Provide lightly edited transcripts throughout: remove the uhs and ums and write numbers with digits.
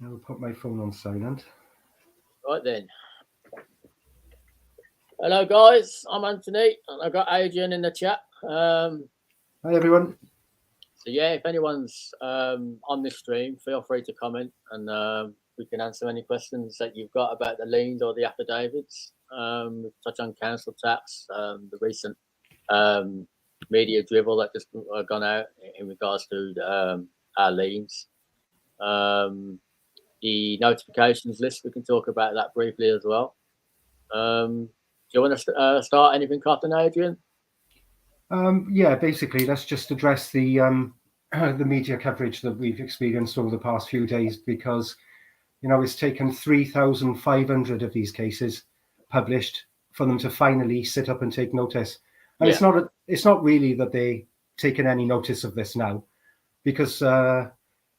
I'll put my phone on silent. Right then. Hello, guys. I'm Anthony, and I've got Adrian in the chat. Hi, everyone. So yeah, if anyone's on this stream, feel free to comment, and we can answer any questions that you've got about the liens or the affidavits. We touch on council tax, the recent media dribble that just gone out in regards to our liens. The notifications list, we can talk about that briefly as well. Do you want to start anything, Cotton, Adrian? Yeah, basically, let's just address the the media coverage that we've experienced over the past few days, because it's taken 3,500 of these cases published for them to finally sit up and take notice. And Yeah. it's not really that they taken any notice of this now, because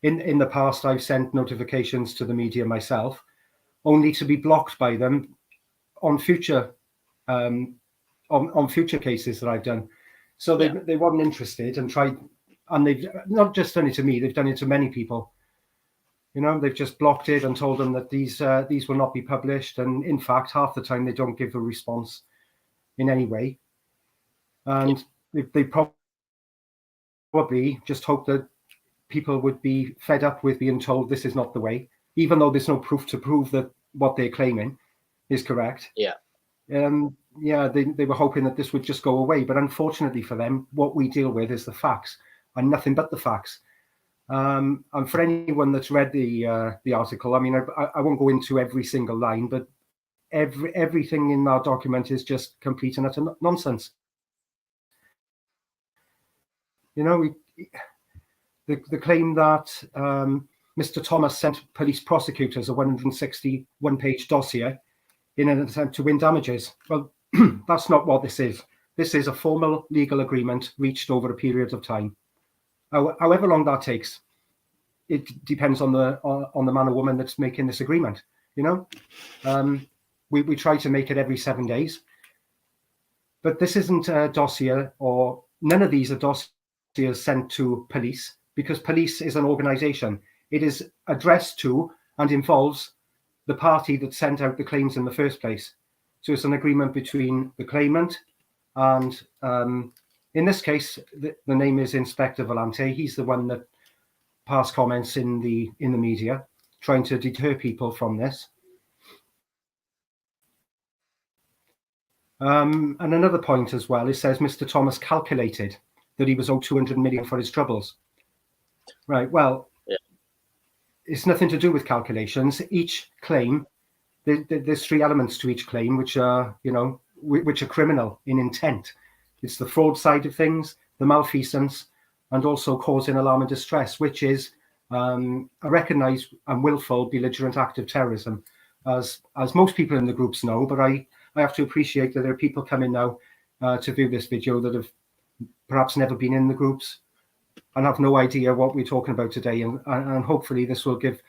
in the past I've sent notifications to the media myself, only to be blocked by them on future on future cases that I've done. So they weren't interested and tried, and they've not just done it to me, they've done it to many people. They've just blocked it and told them that these will not be published, and in fact half the time they don't give a response in any way, and they probably just hope that people would be fed up with being told this is not the way, even though there's no proof to prove that what they're claiming is correct. Yeah. They were hoping that this would just go away, but unfortunately for them, what we deal with is the facts and nothing but the facts. And for anyone that's read the article, I mean, I won't go into every single line, but everything in our document is just complete and utter nonsense. The claim that Mr. Thomas sent police prosecutors a 161-page dossier in an attempt to win damages. Well, that's not what this is. This is a formal legal agreement reached over a period of time. However long that takes, it depends on the man or woman that's making this agreement. We try to make it every 7 days, but this isn't a dossier, or none of these are dossiers sent to police, because police is an organization. It is addressed to and involves the party that sent out the claims in the first place. So it's an agreement between the claimant and, in this case, the name is Inspector Volante. He's the one that passed comments in the media, trying to deter people from this. And another point as well, it says Mr. Thomas calculated that he was owed 200 million for his troubles. Right, well, it's nothing to do with calculations. Each claim, there's three elements to each claim, which are criminal in intent. It's the fraud side of things, the malfeasance, and also causing alarm and distress, which is a recognised and willful belligerent act of terrorism, as most people in the groups know. But I have to appreciate that there are people coming now to view this video that have perhaps never been in the groups and have no idea what we're talking about today, and hopefully this will give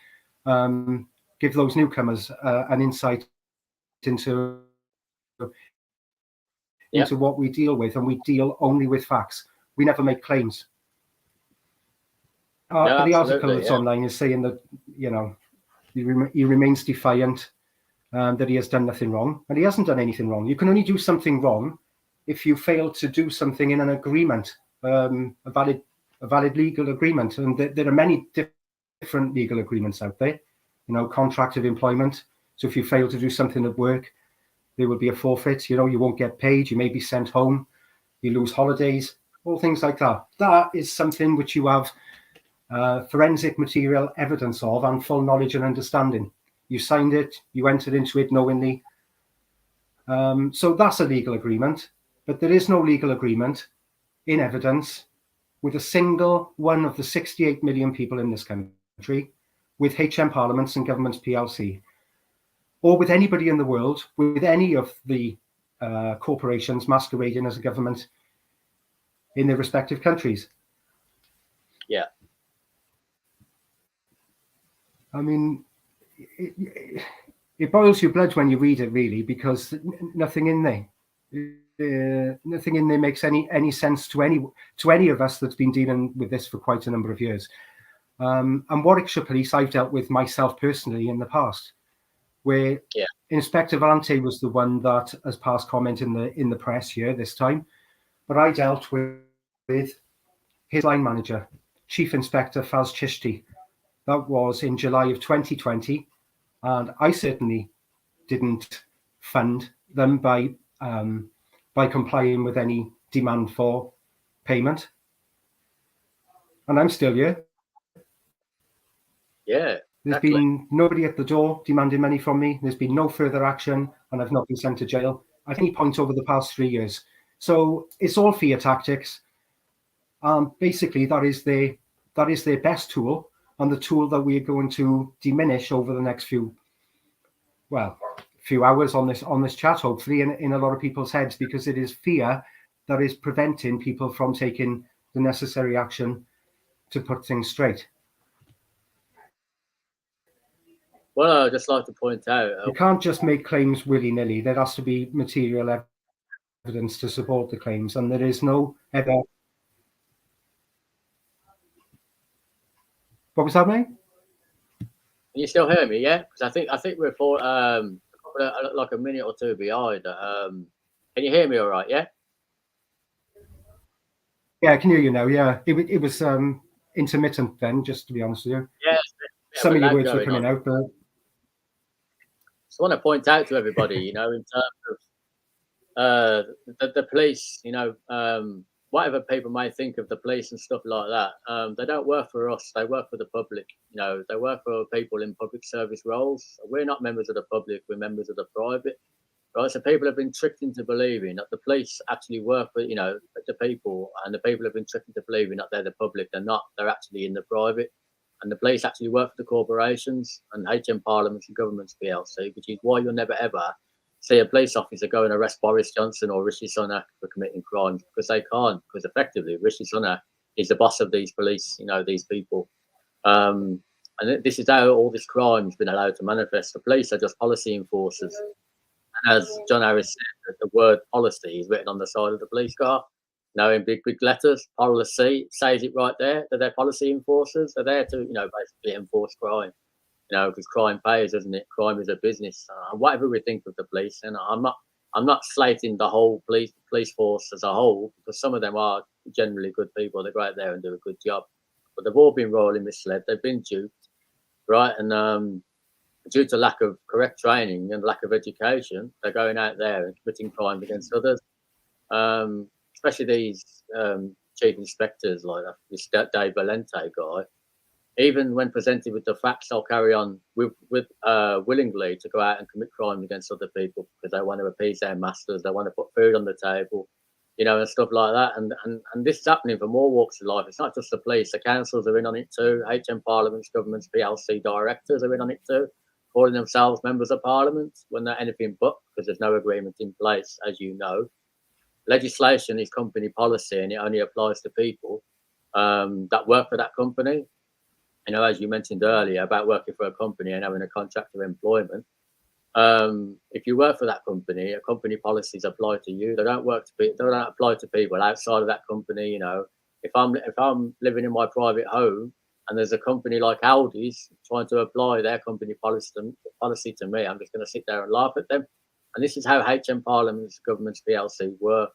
those newcomers an insight into what we deal with, and we deal only with facts. We never make claims. But the article that's online is saying that he remains defiant, that he has done nothing wrong, and he hasn't done anything wrong. You can only do something wrong if you fail to do something in an agreement, a valid legal agreement. And there are many different legal agreements out there. Contract of employment. So if you fail to do something at work, there will be a forfeit. You won't get paid. You may be sent home. You lose holidays. All things like that. That is something which you have forensic material evidence of and full knowledge and understanding. You signed it. You entered into it knowingly. So that's a legal agreement. But there is no legal agreement in evidence with a single one of the 68 million people in this country, with HM Parliaments and Governments PLC, or with anybody in the world, with any of the corporations masquerading as a government in their respective countries. Yeah. I mean, it boils your blood when you read it, really, because nothing in there makes any sense to any of us that's been dealing with this for quite a number of years. And Warwickshire Police, I've dealt with myself personally in the past, where Inspector Valente was the one that has passed comment in the press here this time, but I dealt with his line manager, Chief Inspector Faz Chishti. That was in July of 2020, and I certainly didn't fund them by complying with any demand for payment. And I'm still here. Yeah. There's been nobody at the door demanding money from me. There's been no further action, and I've not been sent to jail at any point over the past 3 years. So it's all fear tactics. Basically, that is their best tool, and the tool that we're going to diminish over the next few hours on this chat, hopefully, in a lot of people's heads, because it is fear that is preventing people from taking the necessary action to put things straight. Well, I'd just like to point out, you can't just make claims willy-nilly. There has to be material evidence to support the claims, and there is no ever. What was that, mate? Can you still hear me? Yeah, because I think we're for like a minute or two behind. Can you hear me all right? Yeah. Yeah, I can hear you now. Yeah, it was intermittent then, just to be honest with you. Yeah. Some of your words were coming out, but. I want to point out to everybody, in terms of the police, whatever people may think of the police and stuff like that, they don't work for us. They work for the public. They work for people in public service roles. We're not members of the public. We're members of the private. Right? So people have been tricked into believing that the police actually work for, the people, and the people have been tricked into believing that they're the public. They're not. They're actually in the private. And the police actually work for the corporations and HM Parliaments and Governments PLC, which is why you'll never ever see a police officer go and arrest Boris Johnson or Rishi Sunak for committing crimes, because they can't, because effectively Rishi Sunak is the boss of these police, these people. And this is how all this crime has been allowed to manifest. The police are just policy enforcers. And as John Harris said, the word policy is written on the side of the police car. In big letters, policy says it right there. They're policy enforcers. They're there to, basically enforce crime. Because crime pays, doesn't it? Crime is a business. Whatever we think of the police, and I'm not slating the whole police force as a whole, because some of them are generally good people. They go out there and do a good job, but they've all been royally misled. They've been duped, right? And due to lack of correct training and lack of education, they're going out there and committing crime against others. Especially these chief inspectors like this Dave Valente guy. Even when presented with the facts, they'll carry on with willingly to go out and commit crime against other people because they want to appease their masters. They want to put food on the table, and stuff like that. And this is happening for more walks of life. It's not just the police. The councils are in on it too. HM Parliaments, Governments, PLC directors are in on it too, calling themselves members of Parliament when they're anything but, because there's no agreement in place, as you know. Legislation is company policy, and it only applies to people that work for that company. As you mentioned earlier about working for a company and having a contract of employment. If you work for that company, a company policies apply to you. They don't apply to people outside of that company. If I'm living in my private home and there's a company like Aldi's trying to apply their company policy to me, I'm just going to sit there and laugh at them. And this is how HM Parliaments, Governments, PLC work.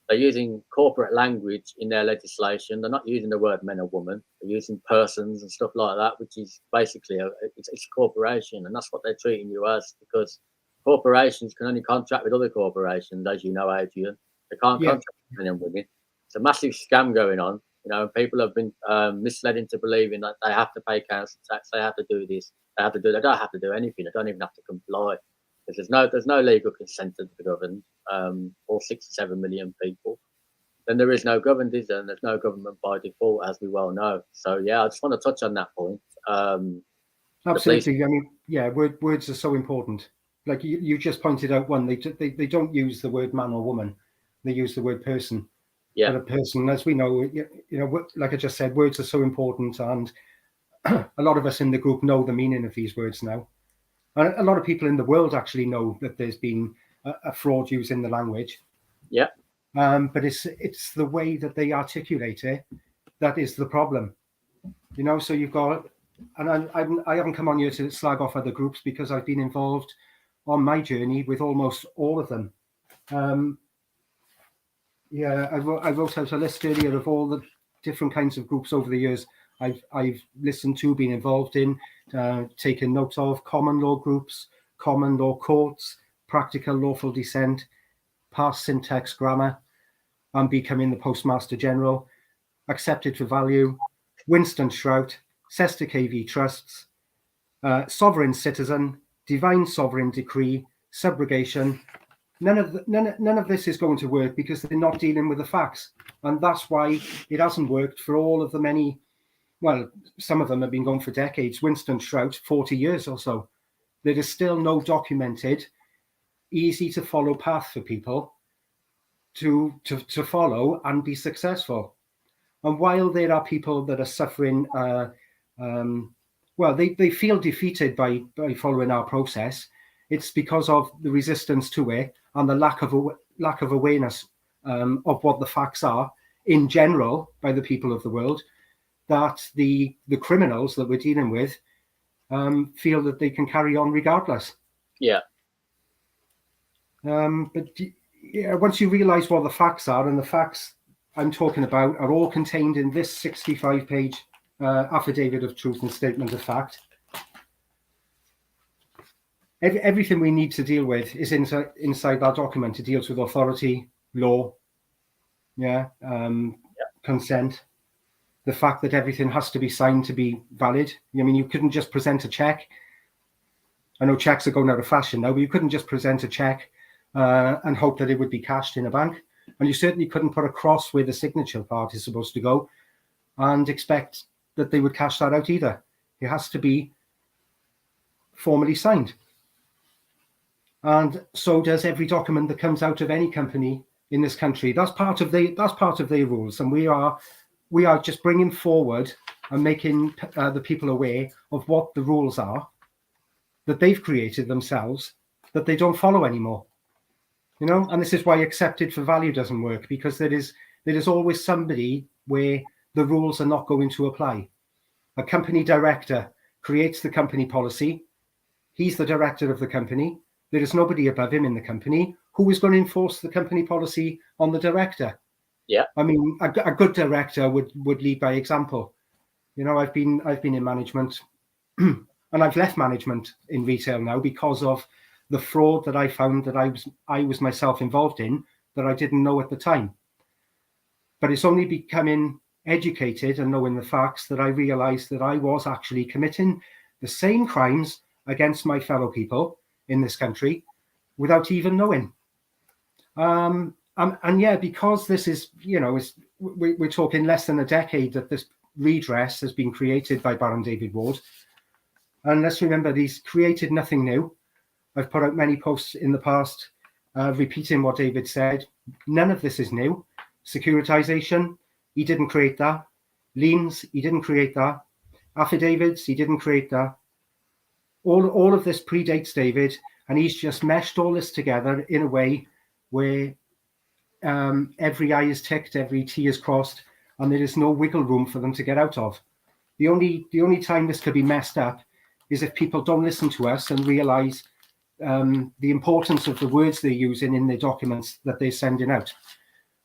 They're using corporate language in their legislation. They're not using the word men or woman. They're using persons and stuff like that, which is basically it's a corporation, and that's what they're treating you as, because corporations can only contract with other corporations, as you know, Adrian. They can't contract with men and women. It's a massive scam going on. People have been misled into believing that they have to pay council tax. They have to do this. They don't have to do anything. They don't even have to comply. Because there's no legal consent to the governed, all 67 million people. Then there is no governed, is there? And there's no government by default, as we well know. So I just want to touch on that point. Absolutely. I mean, words are so important. Like you just pointed out one, they don't use the word man or woman. They use the word person. Yeah. But a person, as we know, like I just said, words are so important, and a lot of us in the group know the meaning of these words now. And a lot of people in the world actually know that there's been a fraud using the language. Yeah. But it's the way that they articulate it that is the problem. You know, so you've got, and I haven't come on here to slag off other groups because I've been involved on my journey with almost all of them. Yeah, I wrote out a list earlier of all the different kinds of groups over the years I've listened to, been involved in, taken note of: common law groups, common law courts, practical lawful dissent, past syntax grammar, and becoming the Postmaster General, accepted for value, Winston Shrout, Sesta KV trusts, sovereign citizen, divine sovereign decree, subrogation. None of this is going to work because they're not dealing with the facts, and that's why it hasn't worked for all of the many. Well, some of them have been going for decades. Winston Shrout, 40 years or so. There is still no documented, easy to follow path for people to follow and be successful. And while there are people that are suffering, well, they feel defeated by following our process. It's because of the resistance to it and the lack of awareness of what the facts are in general by the people of the world, that the criminals that we're dealing with feel that they can carry on regardless. Yeah. But yeah, once you realise what the facts are, and the facts I'm talking about are all contained in this 65-page affidavit of truth and statement of fact. Everything we need to deal with is inside that document. It deals with authority, law, consent, the fact that everything has to be signed to be valid. I mean, you couldn't just present a check. I know checks are going out of fashion now, but you couldn't just present a check and hope that it would be cashed in a bank. And you certainly couldn't put a cross where the signature part is supposed to go and expect that they would cash that out either. It has to be formally signed. And so does every document that comes out of any company in this country. That's part of their rules, and we are just bringing forward and making the people aware of what the rules are that they've created themselves that they don't follow anymore. You know, and this is why accepted for value doesn't work, because there is always somebody where the rules are not going to apply. A company director creates the company policy. He's the director of the company. There is nobody above him in the company. Who is going to enforce the company policy on the director? Yeah. I mean, a good director would lead by example. You know, I've been in management and I've left management in retail now because of the fraud that I found that I was myself involved in that I didn't know at the time. But it's only becoming educated and knowing the facts that I realized that I was actually committing the same crimes against my fellow people in this country without even knowing. And yeah, because this is, you know, we're talking less than a decade that this redress has been created by Baron David Ward. And let's remember, he's created nothing new. I've put out many posts in the past repeating what David said. None of this is new. Securitization, he didn't create that. Liens, he didn't create that. Affidavits, he didn't create that. All of this predates David, and he's just meshed all this together in a way where every I is ticked, every T is crossed, and there is no wiggle room for them to get out of. The only time this could be messed up is if people don't listen to us and realize the importance of the words they're using in their documents that they're sending out,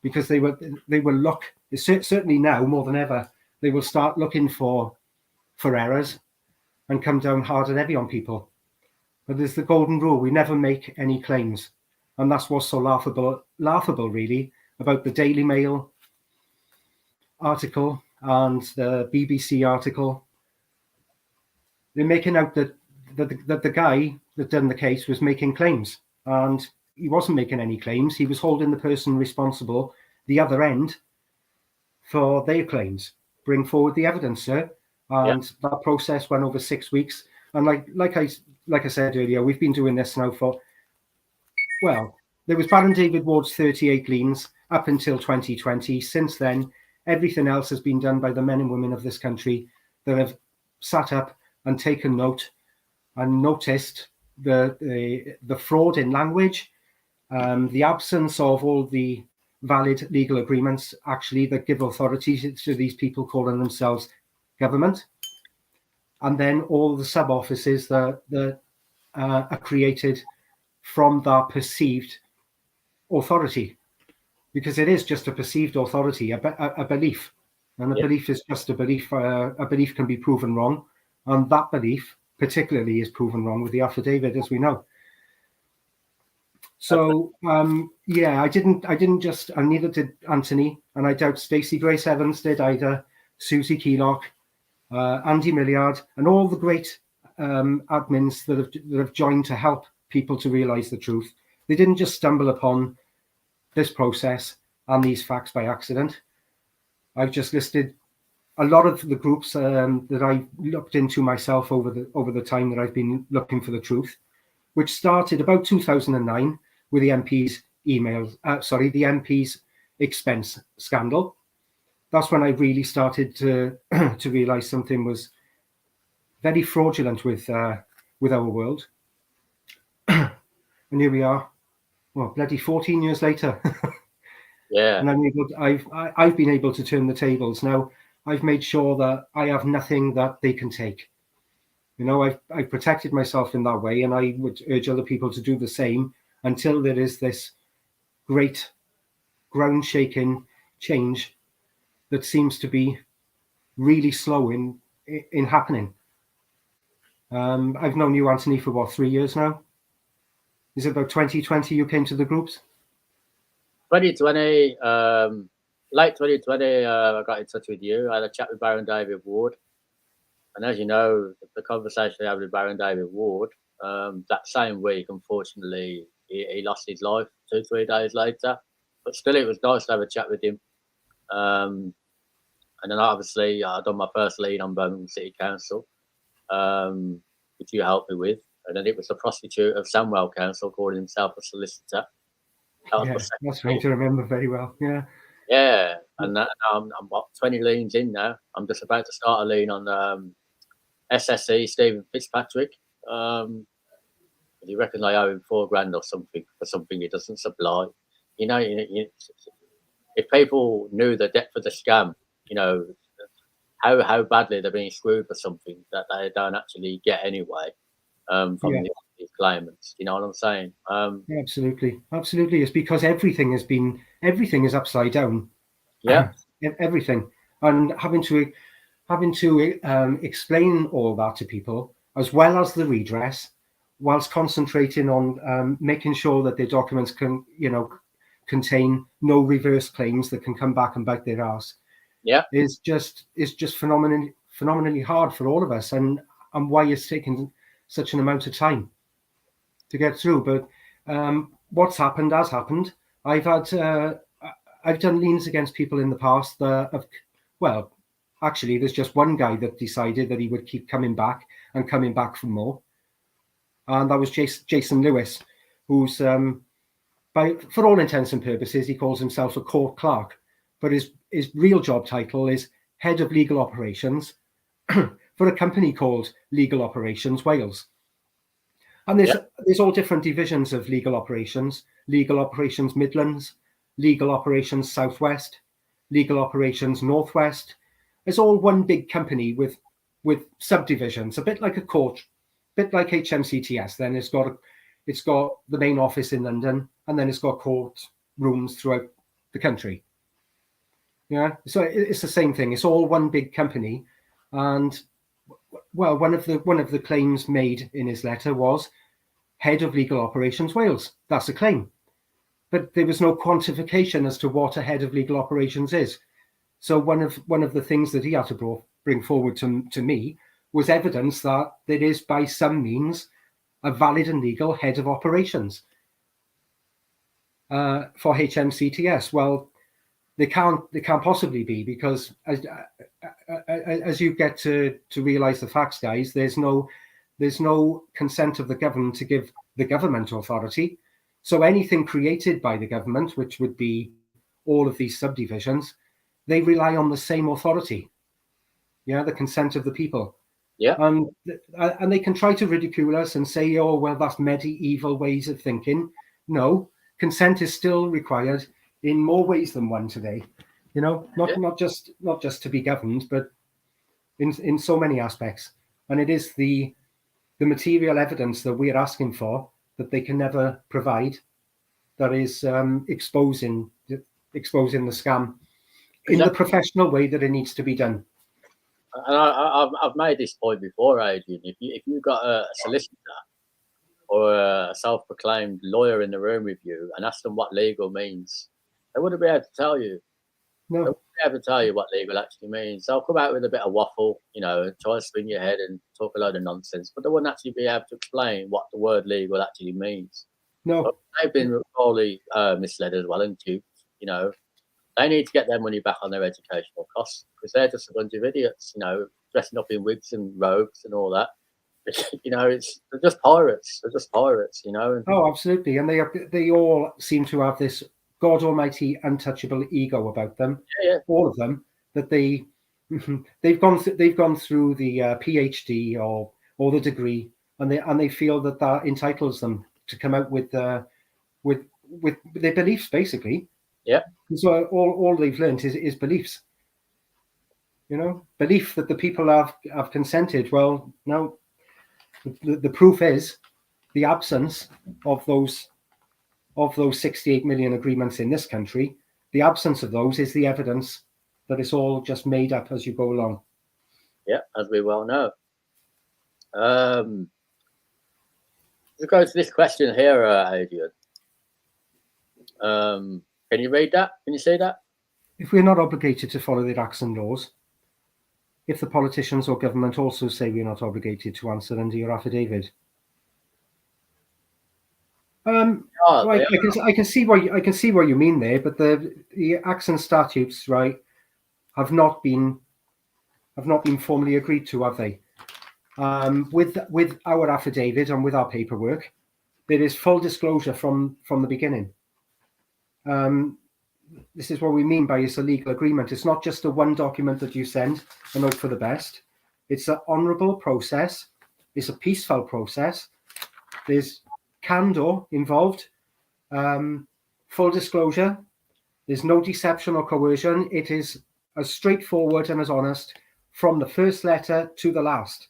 because they will look, certainly now more than ever, they will start looking for errors and come down hard and heavy on people. But there's the golden rule: we never make any claims, and that's what's so laughable really about the Daily Mail article and the BBC article. They're making out that the guy that done the case was making claims, and he wasn't making any claims. He was holding the person responsible, the other end, for their claims. Bring forward the evidence, sir. And that process went over 6 weeks. And like I said earlier, we've been doing this now for, well, there was Baron David Ward's 38 liens up until 2020. Since then, everything else has been done by the men and women of this country that have sat up and taken note and noticed the fraud in language, the absence of all the valid legal agreements actually that give authority to these people calling themselves government, and then all the sub offices that are created from that perceived authority, because it is just a perceived authority, a belief, and a belief is just a belief. A belief can be proven wrong, and that belief particularly is proven wrong with the affidavit, as we know. So yeah, I didn't just, and neither did Anthony, and I doubt Stacey Grace Evans did either, Susie Keylock, Andy Milliard, and all the great admins that have joined to help people to realise the truth. They didn't just stumble upon this process and these facts by accident. I've just listed a lot of the groups that I looked into myself over the time that I've been looking for the truth, which started about 2009 with the MP's the MP's expense scandal. That's when I really started to realise something was very fraudulent with our world. And here we are, well, bloody 14 years later. Yeah. And I've been able to turn the tables. Now I've made sure that I have nothing that they can take. You know, I've protected myself in that way, and I would urge other people to do the same until there is this great ground-shaking change that seems to be really slow in happening. I've known you, Anthony, for what, 3 years now? Is it about 2020 you came to the groups? 2020, late 2020, I got in touch with you. I had a chat with Baron David Ward. And as you know, the conversation I had with Baron David Ward, that same week, unfortunately, he lost his life 2-3 days later. But still, it was nice to have a chat with him. And then obviously, I'd done my first lien on Birmingham City Council, which you helped me with. And then it was the prostitute of Samwell Council calling himself a solicitor. That's right to remember very well. Yeah. And I'm what, 20 liens in now. I'm just about to start a lien on SSE Stephen Fitzpatrick. You reckon I owe him $4,000 or something for something he doesn't supply? You know, if people knew the depth of the scam, you know, how badly they're being screwed for something that they don't actually get anyway from these claimants. You know what I'm saying? Absolutely. It's because everything is upside down. Yeah. Everything, and having to explain all that to people, as well as the redress, whilst concentrating on making sure that their documents can, contain no reverse claims that can come back and bite their ass. Yeah, is just phenomenally hard for all of us, and why it's taken such an amount of time to get through. But what's happened has happened. I've done liens against people in the past that have, well, actually, there's just one guy that decided that he would keep coming back for more. And that was Jason Lewis, who's, for all intents and purposes, he calls himself a court clerk. But his real job title is Head of Legal Operations for a company called Legal Operations Wales. And there's all different divisions of legal operations: Legal Operations Midlands, Legal Operations Southwest, Legal Operations Northwest. It's all one big company with subdivisions, a bit like a court, a bit like HMCTS. Then it's got the main office in London, and then it's got court rooms throughout the country. Yeah, so it's the same thing. It's all one big company. And well, one of the claims made in his letter was Head of Legal Operations Wales. That's a claim. But there was no quantification as to what a head of legal operations is. So one of the things that he had to bring forward to me was evidence that there is, by some means, a valid and legal head of operations for HMCTS. Well, they can't possibly be, because as you get to realise the facts, guys, there's no consent of the government to give the government authority. So anything created by the government, which would be all of these subdivisions, they rely on the same authority. Yeah, the consent of the people. Yeah. And they can try to ridicule us and say, oh, well, that's medieval ways of thinking. No, consent is still required in more ways than one today. Not just to be governed, but in so many aspects. And it is the material evidence that we're asking for that they can never provide that is exposing the scam in the professional way that it needs to be done. And I've made this point before, Adrian. If you got a solicitor or a self-proclaimed lawyer in the room with you and ask them what legal means, they wouldn't be able to tell you. No. They wouldn't be able to tell you what legal actually means. They'll come out with a bit of waffle, and try to spin your head and talk a load of nonsense, but they wouldn't actually be able to explain what the word legal actually means. No. But they've been wholly misled as well and duped. They need to get their money back on their educational costs because they're just a bunch of idiots, dressing up in wigs and robes and all that. They're just pirates. They're just pirates, And, oh, absolutely. And they all seem to have this God Almighty untouchable ego about them. Yeah. All of them, that they've gone through the PhD or the degree, and they feel that entitles them to come out with their beliefs, basically. Yeah. So all they've learned is beliefs. Belief that the people have consented. Well, no. The proof is the absence of those 68 million agreements in this country. The absence of those is the evidence that it's all just made up as you go along. Yeah, as we well know. Let's go to this question here, Adrian. Can you read that? Can you see that? If we're not obligated to follow the acts and laws, if the politicians or government also say we're not obligated to answer under your affidavit. I can see what you mean there, but the acts and statutes, right, have not been formally agreed to, have they? With our affidavit and with our paperwork, there is full disclosure from the beginning. This is what we mean by it's a legal agreement. It's not just a one document that you send and hope for the best. It's an honourable process. It's a peaceful process. There's candor involved. Full disclosure. There's no deception or coercion. It is as straightforward and as honest from the first letter to the last.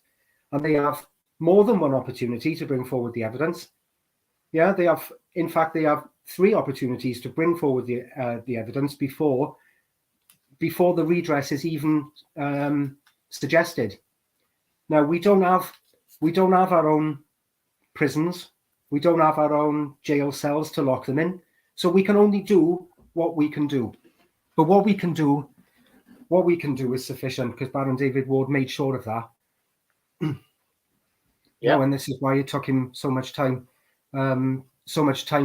And they have more than one opportunity to bring forward the evidence. Yeah, they have 3 opportunities to bring forward the evidence before the redress is even suggested. Now, we don't have our own prisons. We don't have our own jail cells to lock them in. So we can only do what we can do. But what we can do is sufficient, because Baron David Ward made sure of that. Yeah, and this is why it took him so much time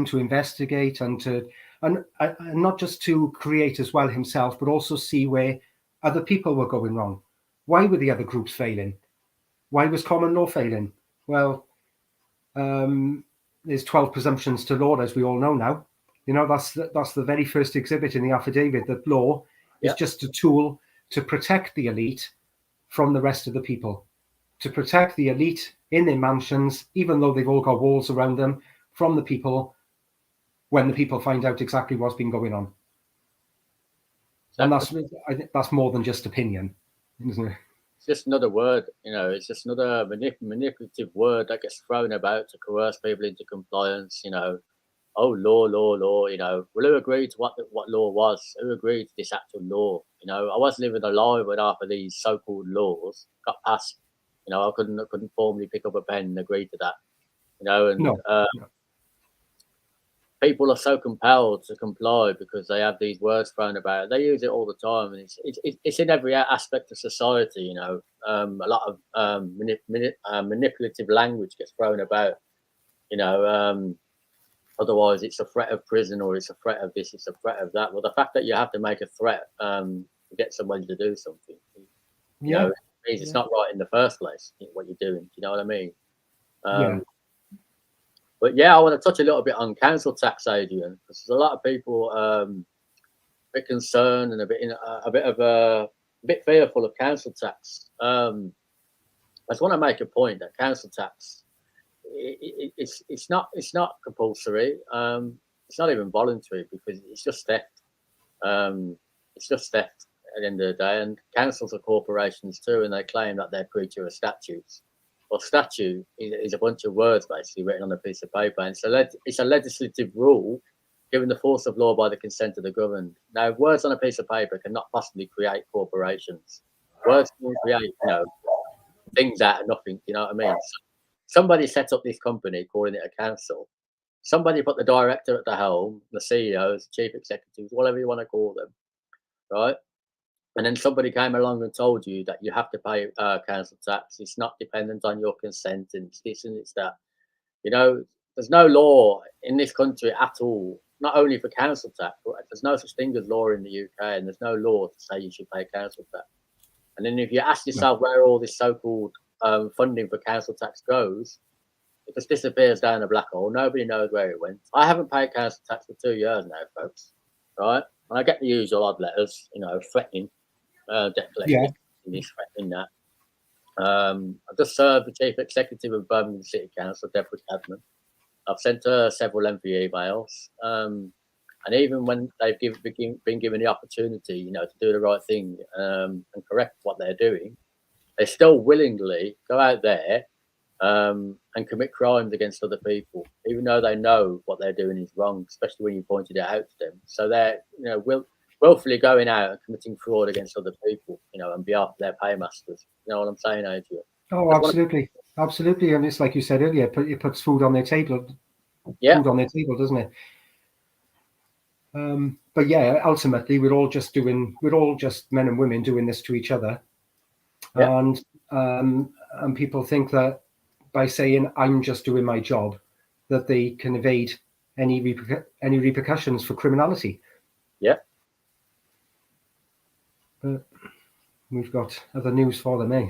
to investigate and not just to create as well himself, but also see where other people were going wrong. Why were the other groups failing? Why was common law failing? Well, there's 12 presumptions to law, as we all know now. That's the very first exhibit in the affidavit, that law is just a tool to protect the elite from the rest of the people, to protect the elite in their mansions, even though they've all got walls around them, from the people when the people find out exactly what's been going on. Exactly. And I think that's more than just opinion, isn't it? It's just another word, it's just another manipulative word that gets thrown about to coerce people into compliance, Oh, law. Well, who agreed to what law was? Who agreed to this actual law? I was living a lie when half of these so-called laws got passed. I couldn't formally pick up a pen and agree to that. No. People are so compelled to comply because they have these words thrown about. They use it all the time, and it's in every aspect of society. A lot of manipulative language gets thrown about. Otherwise, it's a threat of prison, or it's a threat of this, it's a threat of that. Well, the fact that you have to make a threat to get somebody to do something, it means it's not right in the first place, what you're doing. Do you know what I mean? But I want to touch a little bit on council tax, Adrian, because there's a lot of people a bit concerned and a bit fearful of council tax. I just want to make a point that council tax, it's not compulsory. It's not even voluntary, because it's just theft. It's just theft. at the end of the day. And councils are corporations too, and they claim that they're creature of statutes. Well, statute is a bunch of words basically written on a piece of paper, and it's a legislative rule given the force of law by the consent of the governed. Now, words on a piece of paper cannot possibly create corporations. Words can create, things out of nothing. You know what I mean? So somebody set up this company, calling it a council. Somebody put the director at the helm, the CEOs, chief executives, whatever you want to call them, right? And then somebody came along and told you that you have to pay council tax. It's not dependent on your consent, and it's this and it's that. There's no law in this country at all, not only for council tax, but there's no such thing as law in the UK, and there's no law to say you should pay council tax. And then if you ask yourself where all this so-called funding for council tax goes, it just disappears down a black hole. Nobody knows where it went. I haven't paid council tax for 2 years now, folks, right? And I get the usual odd letters, threatening debt collectors, threatening that. I've just served the chief executive of Birmingham City Council, Deborah Cadman. I've sent her several lengthy emails, and even when they've been given the opportunity, to do the right thing and correct what they're doing, they still willingly go out there and commit crimes against other people, even though they know what they're doing is wrong, especially when you pointed it out to them. So they're, willfully going out and committing fraud against other people, on behalf of their paymasters. You know what I'm saying, Adrian? Oh, absolutely. Absolutely. And it's like you said earlier, it puts food on their table. Yeah. Food on their table, doesn't it? But yeah, ultimately, we're all just men and women doing this to each other. Yeah. And people think that by saying I'm just doing my job, that they can evade any repercussions for criminality. Yeah. But we've got other news for them, eh?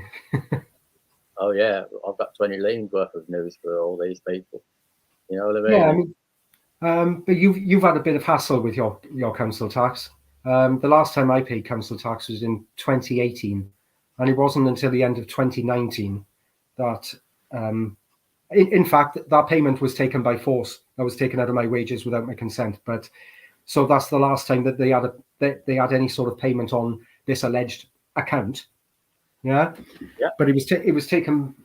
Oh yeah, I've got 20 liens worth of news for all these people. You know what I mean? Yeah, I mean, but you've had a bit of hassle with your council tax. The last time I paid council tax was in 2018, and it wasn't until the end of 2019 that, in fact, that payment was taken by force. I was taken out of my wages without my consent. But so that's the last time that they had any sort of payment on this alleged account. Yeah. Yeah. But it was taken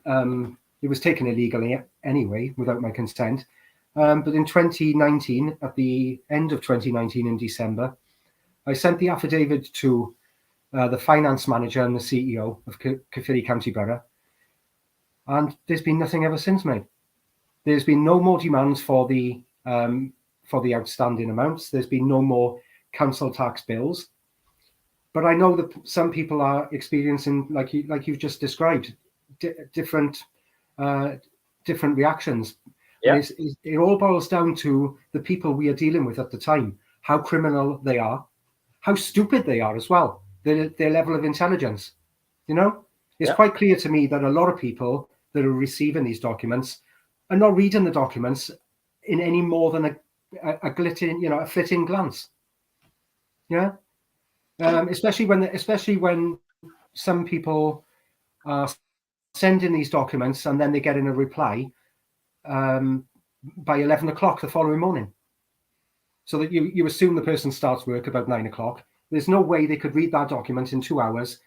illegally anyway, without my consent. But in 2019, at the end of 2019 in December, I sent the affidavit to the finance manager and the CEO of Caerphilly County Borough, and there's been nothing ever since, mate. There's been no more demands for the outstanding amounts. There's been no more council tax bills. But I know that some people are experiencing, like you've just described, different reactions. Yeah. It all boils down to the people we are dealing with at the time, how criminal they are, how stupid they are as well, their level of intelligence. It's quite clear to me that a lot of people that are receiving these documents are not reading the documents in any more than a flitting glance. Yeah. Especially when some people are sending these documents and then they get in a reply by 11 o'clock the following morning. So that you assume the person starts work about 9 o'clock. There's no way they could read that document in 2 hours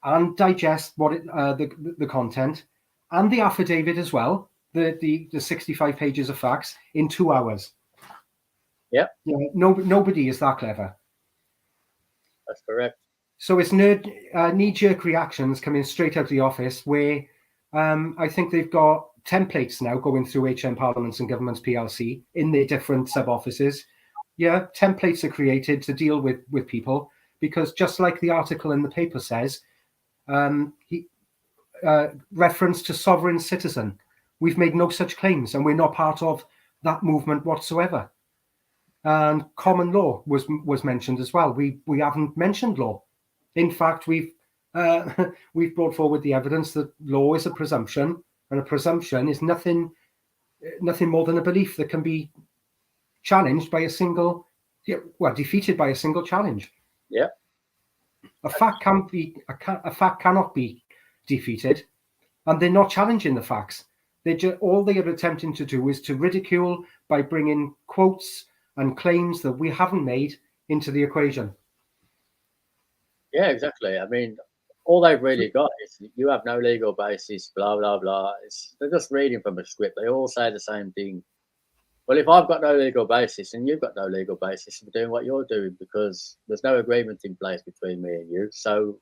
and digest the content and the affidavit as well, the 65 pages of facts in 2 hours. Yeah. Nobody is that clever. That's correct. So it's knee-jerk reactions coming straight out of the office where I think they've got templates now going through HM Parliaments and Governments PLC in their different sub-offices. Yeah, templates are created to deal with people because just like the article in the paper says, reference to sovereign citizen. We've made no such claims and we're not part of that movement whatsoever. And common law was mentioned as well. We haven't mentioned law. In fact, we've brought forward the evidence that law is a presumption, and a presumption is nothing more than a belief that can be challenged by defeated by a single challenge. Yeah. A fact cannot be defeated, and they're not challenging the facts. All they are attempting to do is to ridicule by bringing quotes and claims that we haven't made into the equation. Yeah, exactly. I mean, all they've really got is you have no legal basis, blah blah blah. They're just reading from a script. They all say the same thing. Well, if I've got no legal basis and you've got no legal basis for doing what you're doing because there's no agreement in place between me and you, so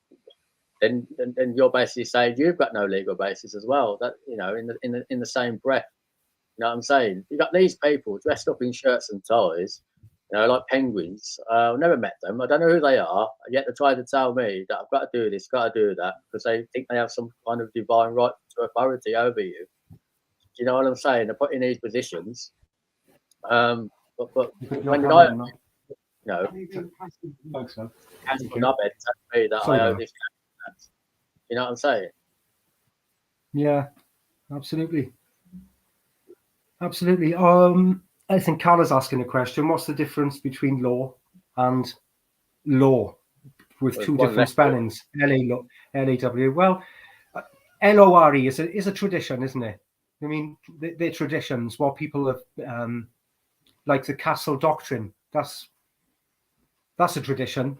then you're basically saying you've got no legal basis as well. That in the same breath. You know what I'm saying? You got these people dressed up in shirts and ties, like penguins. I've never met them. I don't know who they are. And yet they're trying to tell me that I've got to do this, got to do that, because they think they have some kind of divine right to authority over you. Do you know what I'm saying? They're put in these positions. But You've got when no did I, camera on that. you know, Thanks, man. cancel Thank you. knobhead tell me that Sorry, I owe man. this? Tax? You know what I'm saying? Yeah, absolutely. Absolutely. I think Carla's asking a question. What's the difference between law and law with There's two one different left. spellings? L-A-W. Well, L-O-R-E is a tradition, isn't it? I mean, they're traditions. What people have, like the castle doctrine. That's a tradition.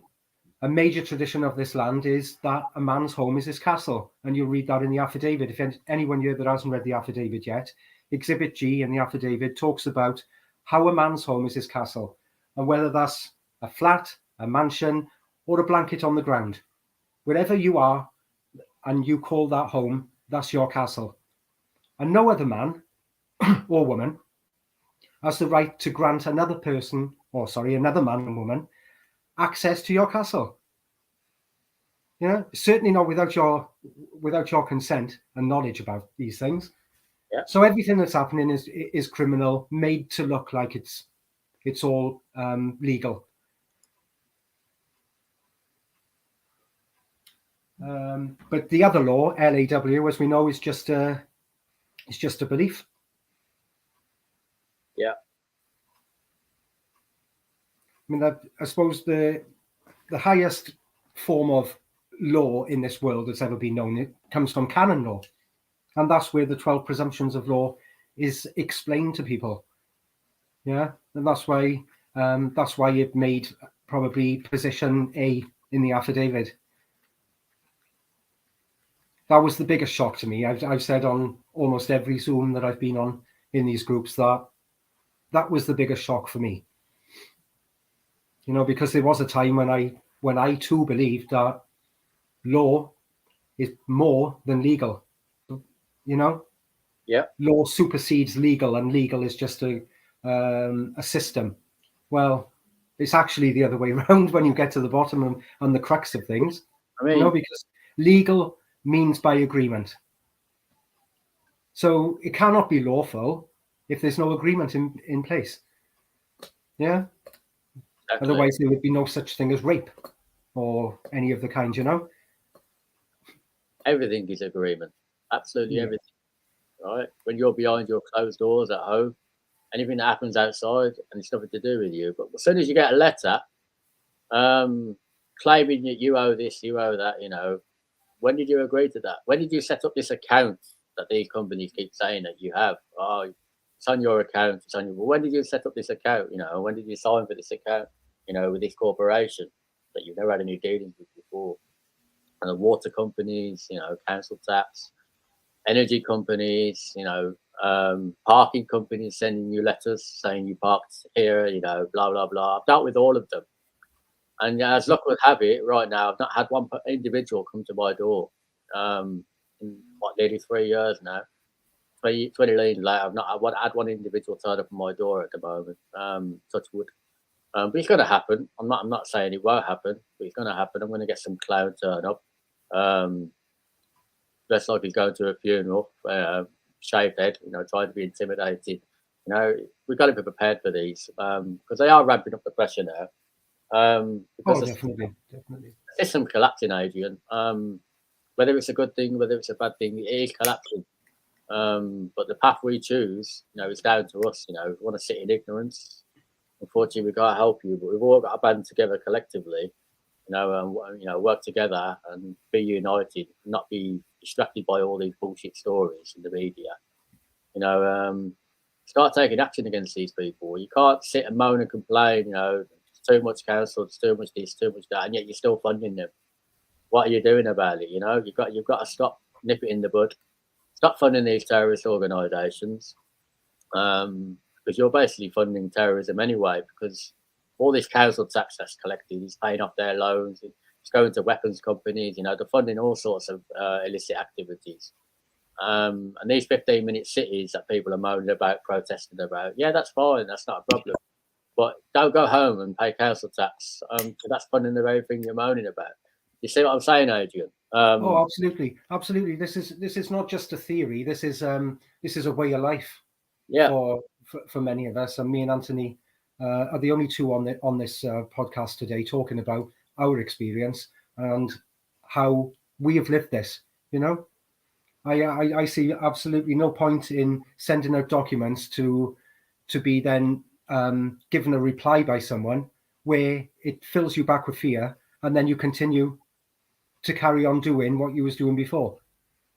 A major tradition of this land is that a man's home is his castle, and you'll read that in the affidavit. If anyone here that hasn't read the affidavit yet, Exhibit G in the affidavit talks about how a man's home is his castle, and whether that's a flat, a mansion, or a blanket on the ground. Wherever you are and you call that home, that's your castle. And no other man or woman has the right to grant another man and woman access to your castle. Certainly not without your consent and knowledge about these things. Yeah. So everything that's happening is criminal, made to look like it's all legal. But the other law, LAW, as we know, is just a belief. Yeah. I mean, I suppose the highest form of law in this world that's ever been known, it comes from canon law. And that's where the 12 presumptions of law is explained to people. Yeah, and that's why it made probably position A in the affidavit. That was the biggest shock to me. I've said on almost every Zoom that I've been on in these groups that was the biggest shock for me. Because there was a time when I too believed that law is more than legal. Yeah. Law supersedes legal, and legal is just a system. Well, it's actually the other way around when you get to the bottom and the crux of things. I mean, because legal means by agreement. So it cannot be lawful if there's no agreement in place. Yeah. exactly. Otherwise, there would be no such thing as rape or any of the kind. Everything is agreement. Absolutely Yeah. everything. Right? When you're behind your closed doors at home, anything that happens outside and it's nothing to do with you. But as soon as you get a letter claiming that you owe this, you owe that, when did you agree to that? When did you set up this account that these companies keep saying that you have? Oh, it's on your account. It's on your. Well, when did you set up this account? When did you sign for this account? With this corporation that you've never had any dealings with before, and the water companies, council tax, energy companies, parking companies sending you letters saying you parked here, blah blah blah. I've dealt with all of them, and as luck would have it, right now I've not had one individual come to my door. In nearly 3 years now, 20 lanes later, I've not had one individual turn up at my door at the moment. Touch wood. But it's going to happen. I'm not saying it won't happen, but it's going to happen. I'm going to get some clown turn up. Less like he's going to a funeral, shaved head, trying to be intimidated. We've got to be prepared for these because they are ramping up the pressure now. Because definitely. the system collapsing, Adrian. Whether it's a good thing, whether it's a bad thing, it is collapsing. But the path we choose, it's down to us. We want to sit in ignorance. Unfortunately, we can't help you, but we've all got to band together collectively. Work together and be united, not be distracted by all these bullshit stories in the media. Start taking action against these people. You can't sit and moan and complain. It's too much council, it's too much this, too much that, and yet you're still funding them. what are you doing about it? You've got to stop, nip it in the bud, stop funding these terrorist organisations, because you're basically funding terrorism anyway. Because all this council tax that's collected is paying off their loans. It's going to weapons companies. They're funding all sorts of illicit activities. And these 15-minute cities that people are moaning about, protesting about, yeah, that's fine. That's not a problem. But don't go home and pay council tax. So that's funding the very thing you're moaning about. You see what I'm saying, Adrian? Oh, absolutely, absolutely. This is not just a theory. This is a way of life. Yeah. For many of us, and me and Anthony are the only two on this podcast today talking about our experience and how we have lived this. I see absolutely no point in sending out documents to be then given a reply by someone where it fills you back with fear, and then you continue to carry on doing what you was doing before.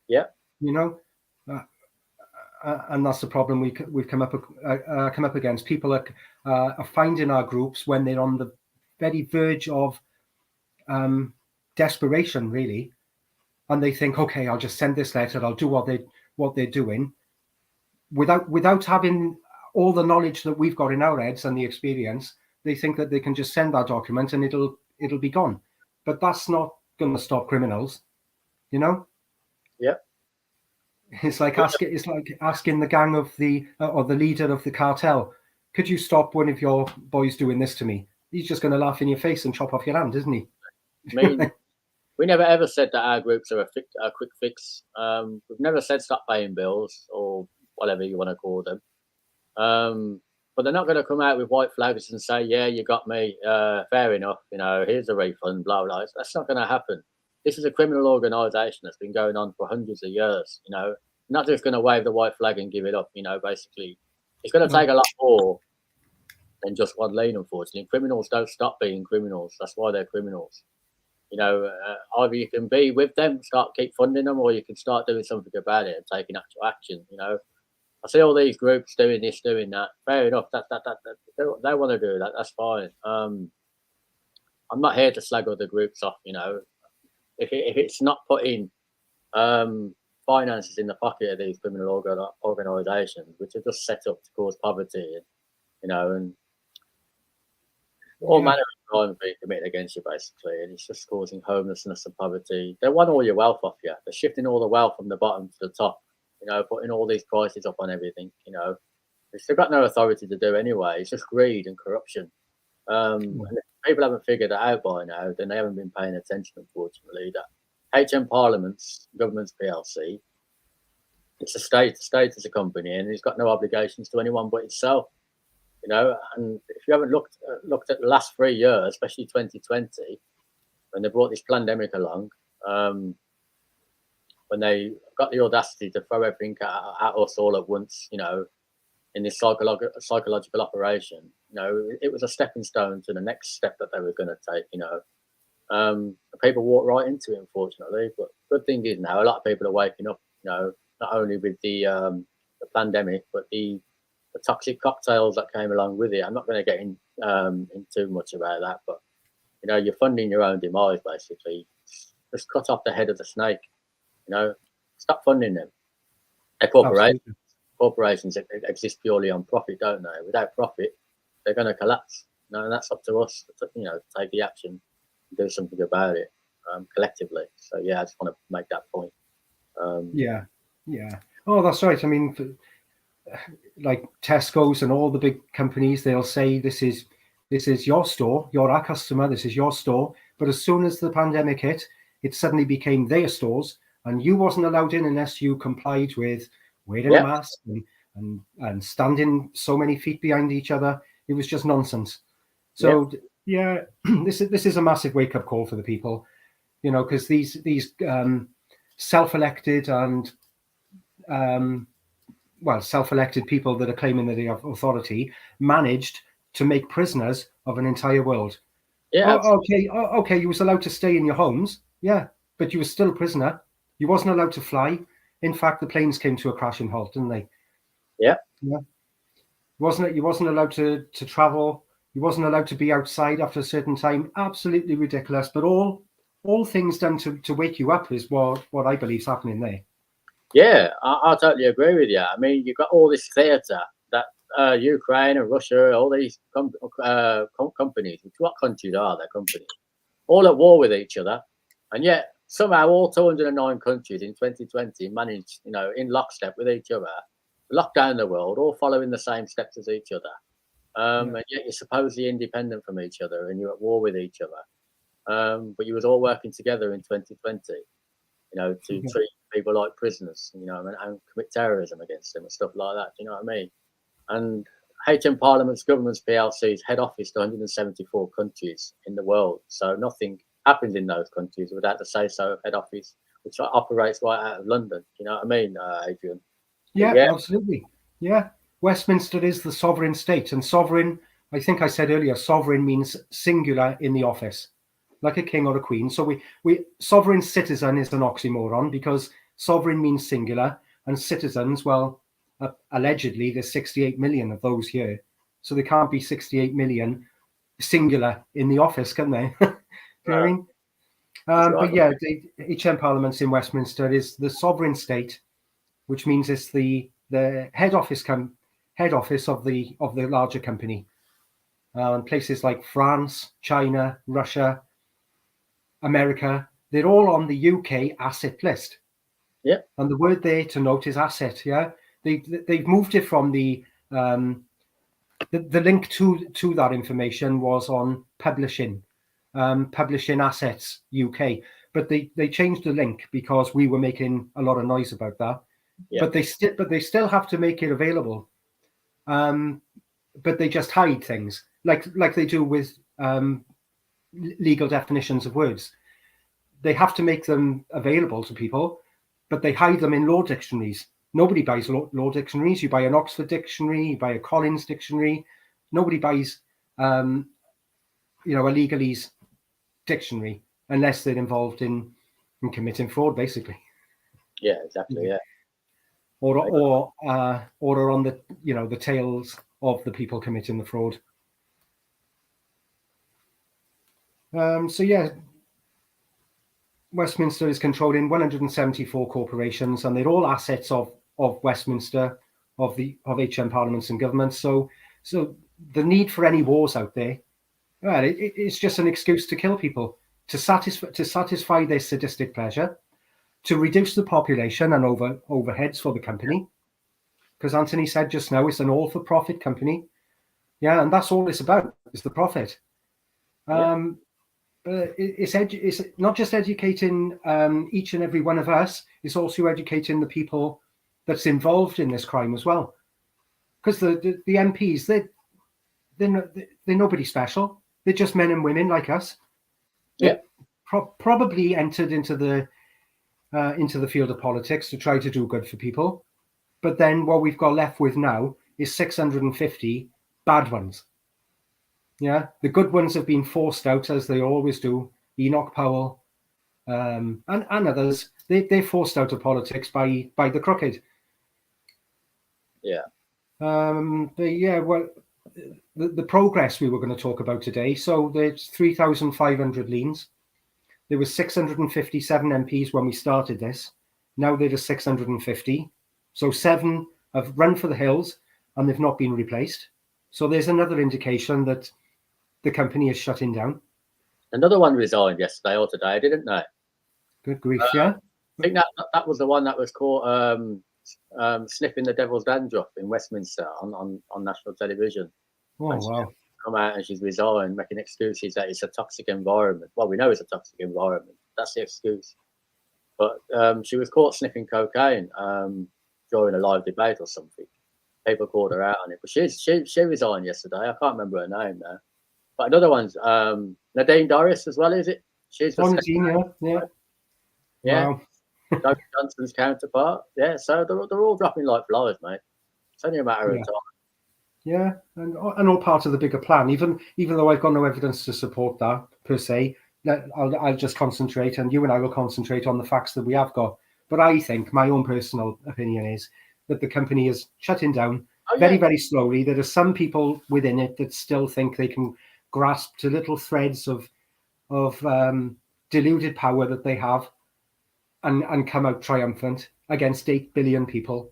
Yeah. And that's the problem we've come up against. People are finding our groups when they're on the very verge of desperation, really, and they think, okay, I'll just send this letter, I'll do what they're doing, without having all the knowledge that we've got in our heads and the experience. They think that they can just send that document and it'll be gone, but that's not going to stop criminals. Yeah. It's like asking the gang of or the leader of the cartel, could you stop one of your boys doing this to me? He's just going to laugh in your face and chop off your hand, isn't he? I mean, we never ever said that our groups are a quick fix. We've never said stop paying bills or whatever you want to call them. But they're not going to come out with white flags and say, yeah, you got me, fair enough, here's a refund, blah, blah. That's not going to happen. This is a criminal organisation that's been going on for hundreds of years, not just going to wave the white flag and give it up, basically. It's going to take a lot more than just one lane, unfortunately. Criminals don't stop being criminals. That's why they're criminals. Either you can be with them, keep funding them, or you can start doing something about it and taking actual action, I see all these groups doing this, doing that. Fair enough. That they want to do that. That's fine. I'm not here to slag other groups off. If it's not putting finances in the pocket of these criminal organisations, which are just set up to cause poverty, and all manner of crime being committed against you, basically, and it's just causing homelessness and poverty. They want all your wealth off you. They're shifting all the wealth from the bottom to the top. Putting all these prices up on everything, they've got no authority to do anyway. It's just greed and corruption. And if people haven't figured that out by now, then they haven't been paying attention, unfortunately. That HM Parliament's government's PLC, it's a state is a company, and it's got no obligations to anyone but itself. And if you haven't looked at the last 3 years, especially 2020, when they brought this pandemic along, when they got the audacity to throw everything at us all at once, in this psychological operation, it was a stepping stone to the next step that they were going to take, people walked right into it, unfortunately. But good thing is now a lot of people are waking up, not only with the pandemic, but the toxic cocktails that came along with it. I'm not going to get in too much about that, but, you're funding your own demise, basically. Just cut off the head of the snake. Stop funding them. They're corporations. Absolutely. Corporations exist purely on profit, don't they? Without profit, they're going to collapse. And that's up to us to take the action and do something about it collectively. So yeah, I just want to make that point. Yeah. Oh, that's right. I mean, like Tesco's and all the big companies, they'll say this is your store, you're our customer, this is your store. But as soon as the pandemic hit, it suddenly became their stores, and you wasn't allowed in unless you complied with wearing a mask and standing so many feet behind each other. It was just nonsense. So this is a massive wake up call for the people, because these self-elected and self-elected people that are claiming that they have authority managed to make prisoners of an entire world. Yeah. Okay. You was allowed to stay in your homes. Yeah, but you were still a prisoner. You wasn't allowed to fly. In fact, the planes came to a crashing halt, didn't they? Yeah. You wasn't allowed to travel. You wasn't allowed to be outside after a certain time. Absolutely ridiculous. But all all things done to wake you up is what I believe is happening there. Yeah, I totally agree with you. I mean, you've got all this theatre that Ukraine and Russia, all these companies. What countries are they? Companies all at war with each other, and yet somehow all 209 countries in 2020 managed, in lockstep with each other, to lock down the world, all following the same steps as each other. And yet you're supposedly independent from each other, and you're at war with each other. But you was all working together in 2020, to treat people like prisoners, and commit terrorism against them and stuff like that. Do you know what I mean? And HM Parliament's government's PLC's head office to 174 countries in the world. So nothing happens in those countries without the say-so of head office, which operates right out of London. Do you know what I mean, Adrian? Yeah, absolutely. Yeah. Westminster is the sovereign state, and sovereign, I think I said earlier, sovereign means singular in the office, like a king or a queen. So we sovereign citizen is an oxymoron, because sovereign means singular, and citizens, well, allegedly there's 68 million of those here, so there can't be 68 million singular in the office, can they? You know what I mean? But yeah, the HM Parliament in Westminster is the sovereign state, which means it's the head office of the larger company. Places like France, China, Russia, America, they're all on the UK asset list. Yeah. And the word there to note is asset. Yeah. They've moved it from the link to that information was on publishing assets UK, but they changed the link because we were making a lot of noise about that. Yeah. But they still have to make it available. But they just hide things like they do with legal definitions of words. They have to make them available to people, but they hide them in law dictionaries. Nobody buys law dictionaries. You buy an Oxford dictionary, you buy a Collins dictionary. Nobody buys, a legalese dictionary unless they're involved in committing fraud, basically. Yeah, exactly. Yeah. Or are on the the tails of the people committing the fraud. So yeah, Westminster is controlling 174 corporations, and they're all assets of Westminster, of HM Parliaments and governments. So the need for any wars out there, well, it's just an excuse to kill people, to satisfy their sadistic pleasure, to reduce the population and overheads for the company. Because Anthony said just now, it's an all-for-profit company. Yeah, and that's all it's about, is the profit. But it's not just educating each and every one of us, it's also educating the people that's involved in this crime as well. Because the MPs, they're nobody special. They're just men and women like us. Yeah. Probably entered into the field of politics to try to do good for people. But then what we've got left with now is 650 bad ones. Yeah, the good ones have been forced out, as they always do. Enoch Powell and others, they're forced out of politics by the crooked. Yeah. Well, the progress we were going to talk about today. So there's 3,500 liens. There was 657 MPs when we started this. Now there are 650. So 7 have run for the hills and they've not been replaced. So there's another indication that the company is shutting down. Another one resigned yesterday or today, didn't they? Good grief, yeah. I think that was the one that was caught sniffing the devil's dandruff in Westminster on national television. Oh, wow. Come out and she's resigned, making excuses that it's a toxic environment. Well, we know it's a toxic environment. That's the excuse. But she was caught sniffing cocaine during a live debate or something. People called her out on it. But she resigned yesterday. I can't remember her name now. But another one's Nadine Dorries as well, is it? She's Nadine, yeah. Wow. Doug Johnson's counterpart. Yeah, so they're all dropping like flies, mate. It's only a matter of time. Yeah, and all part of the bigger plan. Even though I've got no evidence to support that per se, I'll just concentrate, and you and I will concentrate on the facts that we have got. But I think my own personal opinion is that the company is shutting down very, very slowly. There are some people within it that still think they can grasp to little threads of deluded power that they have and come out triumphant against 8 billion people.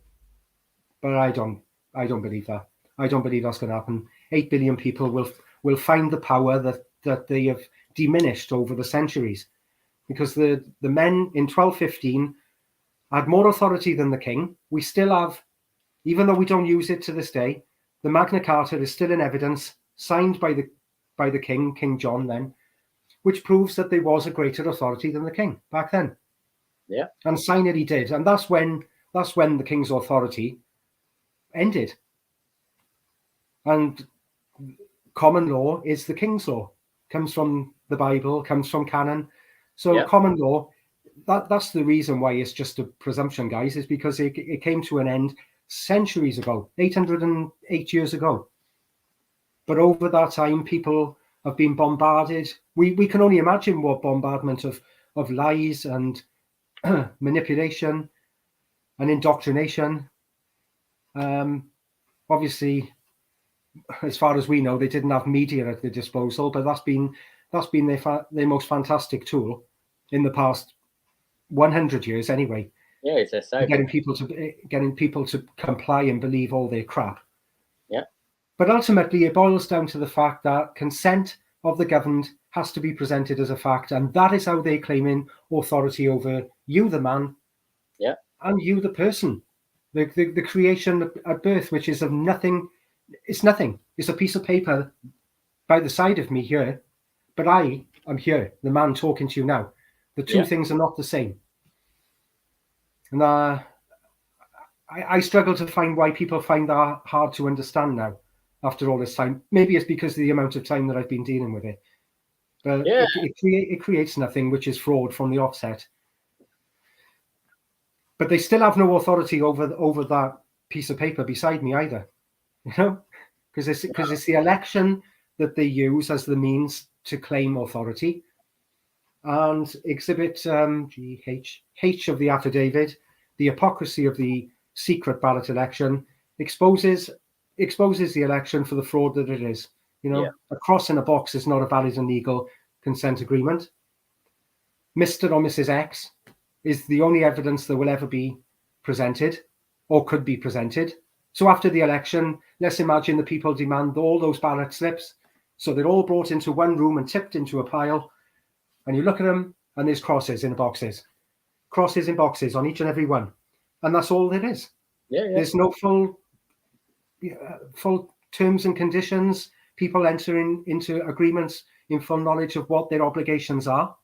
But I don't believe that. I don't believe that's going to happen. 8 billion people will find the power that they have diminished over the centuries, because the men in 1215 had more authority than the king. We still have, even though we don't use it to this day, the Magna Carta is still in evidence, signed by the king, King John then, which proves that there was a greater authority than the king back then. Yeah. And sign it he did. And that's when the king's authority ended. And common law is the king's law. Comes from the Bible, comes from canon. So common law, that's the reason why it's just a presumption, guys, is because it came to an end centuries ago, 808 years ago. But over that time, people have been bombarded. We can only imagine what bombardment of lies and manipulation and indoctrination. Obviously, as far as we know, they didn't have media at their disposal, but that's been their most fantastic tool in the past 100 years, anyway. Yeah, it's a safe. Getting people to comply and believe all their crap. Yeah. But ultimately, it boils down to the fact that consent of the governed has to be presented as a fact, and that is how they're claiming authority over you, the man, and you, the person. The creation at birth, which is of nothing. It's nothing. It's a piece of paper by the side of me here, but I am here, the man talking to you now. The two things are not the same. And I struggle to find why people find that hard to understand now after all this time. Maybe it's because of the amount of time that I've been dealing with it. But it creates nothing, which is fraud from the offset. But they still have no authority over that piece of paper beside me either. You know, because it's the election that they use as the means to claim authority. And exhibit H of the affidavit, the hypocrisy of the secret ballot election, exposes the election for the fraud that it is. You know, a cross in a box is not a valid and legal consent agreement. Mr. or Mrs. X is the only evidence that will ever be presented or could be presented. So after the election, let's imagine the people demand all those ballot slips. So they're all brought into one room and tipped into a pile. And you look at them and there's crosses in boxes. Crosses in boxes on each and every one. And that's all there is. There's no full terms and conditions. People entering into agreements in full knowledge of what their obligations are.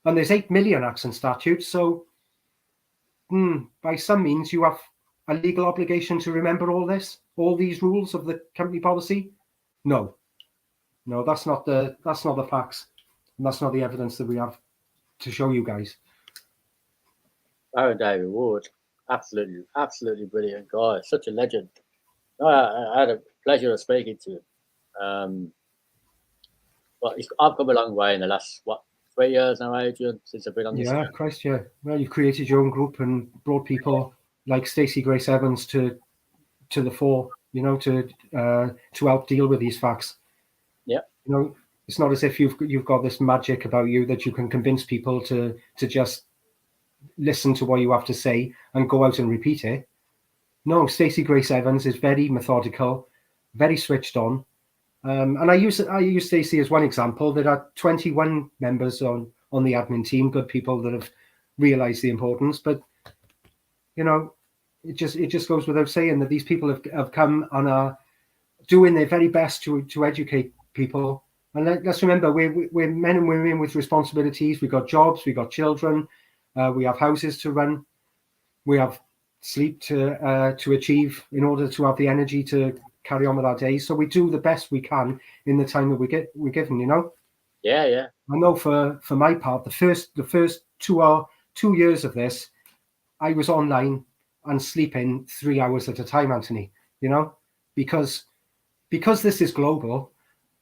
And there's 8 million acts and statutes. So by some means, you have a legal obligation to remember all these rules of the company policy. No, that's not the facts. And that's not the evidence that we have to show you guys. Baron David Ward, absolutely brilliant guy, such a legend. I had a pleasure of speaking to him. But I've come a long way in the last 3 years now, Adrian, since I've been on this. Yeah, Christ, yeah. Well, you've created your own group and brought people like Stacey Grace Evans to the fore, you know, to help deal with these facts. Yeah. You know, it's not as if you've got this magic about you that you can convince people to just listen to what you have to say and go out and repeat it. No, Stacey Grace Evans is very methodical, very switched on. And I use Stacey as one example. There are 21 members on the admin team, good people that have realised the importance. But you know, it just goes without saying that these people have come and are doing their very best to educate people. And let's remember, we're men and women with responsibilities. We've got jobs, we've got children, we have houses to run, we have sleep to achieve in order to have the energy to carry on with our days. So we do the best we can in the time that we're given, you know? Yeah. I know for my part, the first 2 years of this, I was online and sleeping 3 hours at a time, Anthony, you know, because this is global,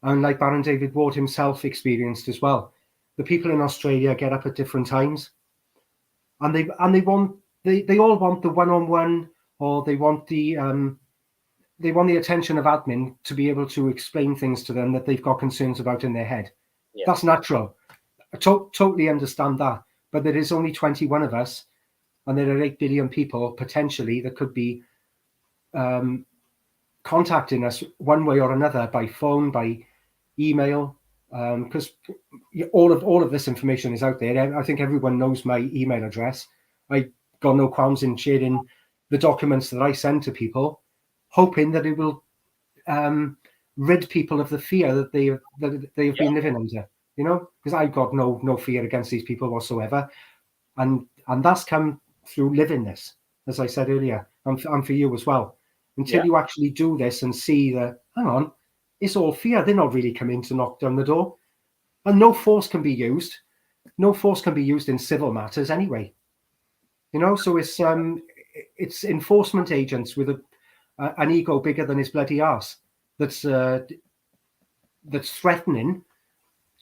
and like Baron David Ward himself experienced as well, the people in Australia get up at different times, and they all want the one-on-one, or they want the attention of admin to be able to explain things to them that they've got concerns about in their head. Yeah. That's natural. totally understand that. But there is only 21 of us, and there are 8 billion people potentially that could be contacting us one way or another, by phone, by email, because all of this information is out there. I think everyone knows my email address. I got no qualms in sharing the documents that I send to people, hoping that it will rid people of the fear that they have been living under. You know, because I've got no fear against these people whatsoever, and that's come through living this, as I said earlier, and for you as well. Until you actually do this and see that, hang on, it's all fear. They're not really coming to knock down the door, and no force can be used. No force can be used in civil matters anyway. You know, so it's enforcement agents with an ego bigger than his bloody arse that's threatening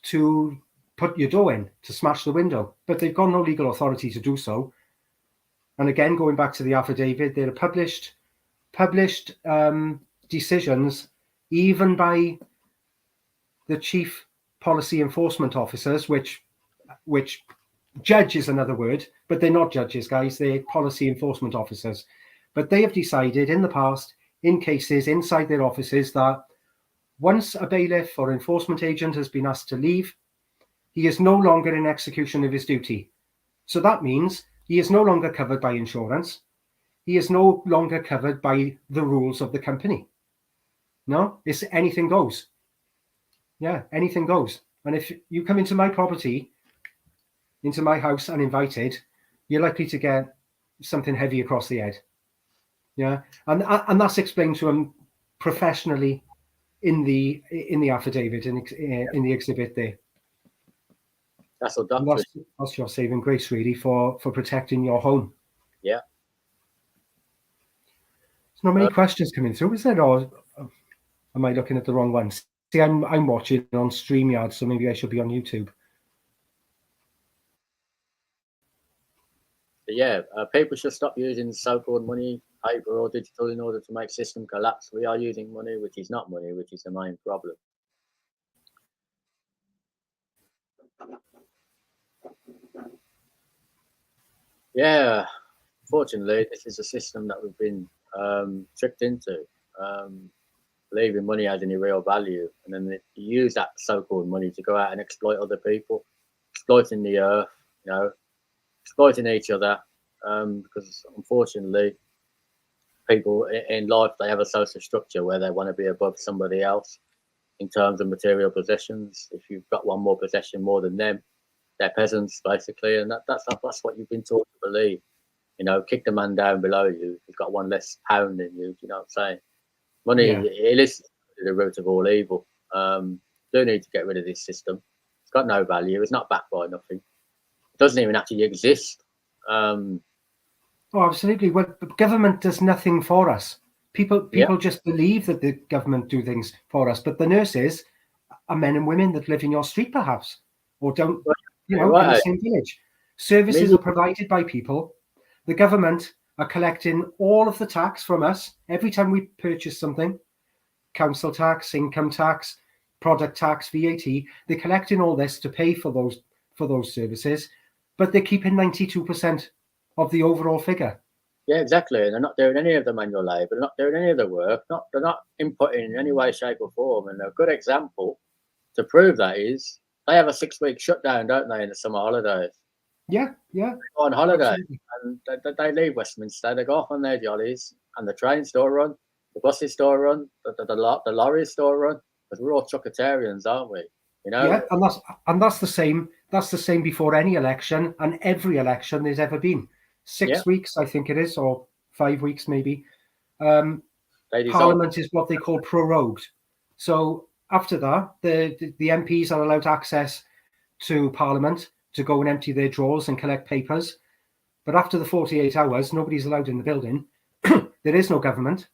to put your door in, to smash the window, but they've got no legal authority to do so. And again, going back to the affidavit, they're published decisions, even by the chief policy enforcement officers, which judge is another word, but they're not judges, guys. They're policy enforcement officers. But they have decided in the past, in cases inside their offices, that once a bailiff or enforcement agent has been asked to leave, he is no longer in execution of his duty. So that means he is no longer covered by insurance. He is no longer covered by the rules of the company. No, it's anything goes. Yeah, anything goes. And if you come into my property, into my house uninvited, you're likely to get something heavy across the head. Yeah, and that's explained to him professionally in the affidavit, in the exhibit there. That's what doctor. That's your saving grace, really, for protecting your home. Yeah. There's not many questions coming through, is there? Or am I looking at the wrong ones? See, I'm watching on StreamYard, so maybe I should be on YouTube. Yeah, people should stop using so-called money, paper or digital in order to make system collapse. We are using money, which is not money, which is the main problem. Yeah, fortunately, this is a system that we've been tricked into, believing money has any real value, and then they use that so-called money to go out and exploit other people, exploiting the earth, you know, exploiting each other, because unfortunately, people in life, they have a social structure where they want to be above somebody else in terms of material possessions. If you've got one more possession more than them, they're peasants basically, and that's what you've been taught to believe. You know, kick the man down below you. You've got one less pound than you. Do you know what I'm saying? Money, it is the root of all evil. Do need to get rid of this system. It's got no value. It's not backed by nothing. It doesn't even actually exist. Oh, absolutely. Well, the government does nothing for us. People just believe that the government do things for us, but the nurses are men and women that live in your street, perhaps, or don't, in the same village. Services are provided by people. The government are collecting all of the tax from us every time we purchase something. Council tax, income tax, product tax, VAT. They're collecting all this to pay for those services, but they're keeping 92% of the overall figure. Yeah, exactly. And they're not doing any of the manual labour. They're not doing any of the work. They're not inputting in any way, shape, or form. And a good example to prove that is they have a 6-week shutdown, don't they, in the summer holidays? Yeah. They go on holiday, absolutely. And they leave Westminster. They go off on their jollies, and the trains still run, the buses still run, the lorries still run, because we're all Chuckatarians, aren't we? You know. Yeah, and that's the same. That's the same before any election and every election there's ever been. 6 weeks, I think it is, or 5 weeks maybe. Parliament is what they call prorogued. So after that, the MPs are allowed access to Parliament to go and empty their drawers and collect papers. But after the 48 hours, nobody's allowed in the building. There is no government.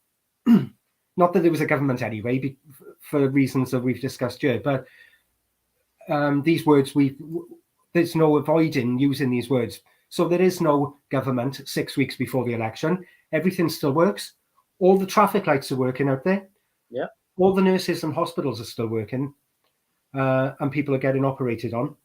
Not that there was a government anyway, for reasons that we've discussed here. But these words, there's no avoiding using these words. So there is no government 6 weeks before the election. Everything still works. All the traffic lights are working out there. Yeah. All the nurses and hospitals are still working, and people are getting operated on.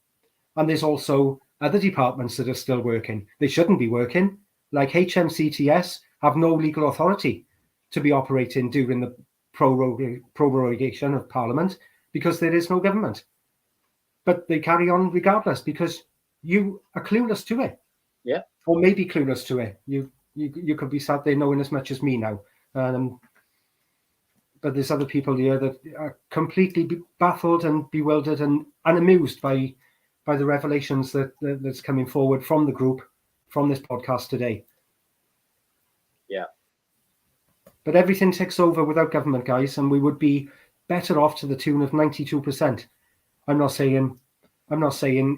And there's also other departments that are still working. They shouldn't be working. Like HMCTS have no legal authority to be operating during the prorogation of Parliament because there is no government. But they carry on regardless because you are clueless to it. Yeah. Or maybe clueless to it. You could be sat there knowing as much as me now. But there's other people here that are completely baffled and bewildered and amused by the revelations that's coming forward from the group, from this podcast today. Yeah. But everything takes over without government, guys, and we would be better off to the tune of 92%. I'm not saying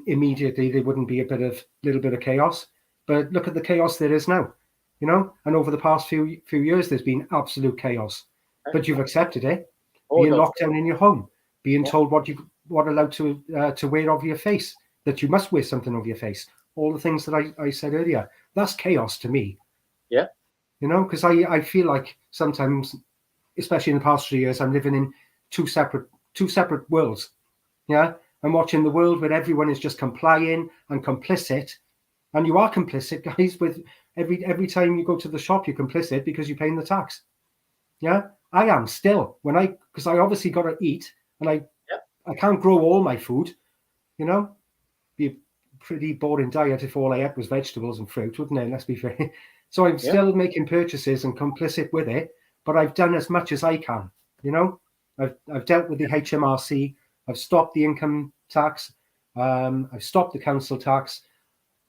immediately there wouldn't be a little bit of chaos, but look at the chaos there is now, and over the past few years there's been absolute chaos. But you've accepted it, being locked down in your home, being told what allowed to wear over your face, that you must wear something over your face. All the things that I said earlier, that's chaos to me. Yeah. Because I feel like sometimes, especially in the past 3 years, I'm living in two separate worlds. Yeah. I'm watching the world where everyone is just complying and complicit. And you are complicit, guys, with every time you go to the shop, you're complicit because you're paying the tax. Yeah. I am still because I obviously got to eat and I can't grow all my food, be a pretty boring diet if all I ate was vegetables and fruit, wouldn't it? Let's be fair. So I'm still making purchases and complicit with it, but I've done as much as I can, I've dealt with the HMRC. I've stopped the income tax. I've stopped the council tax.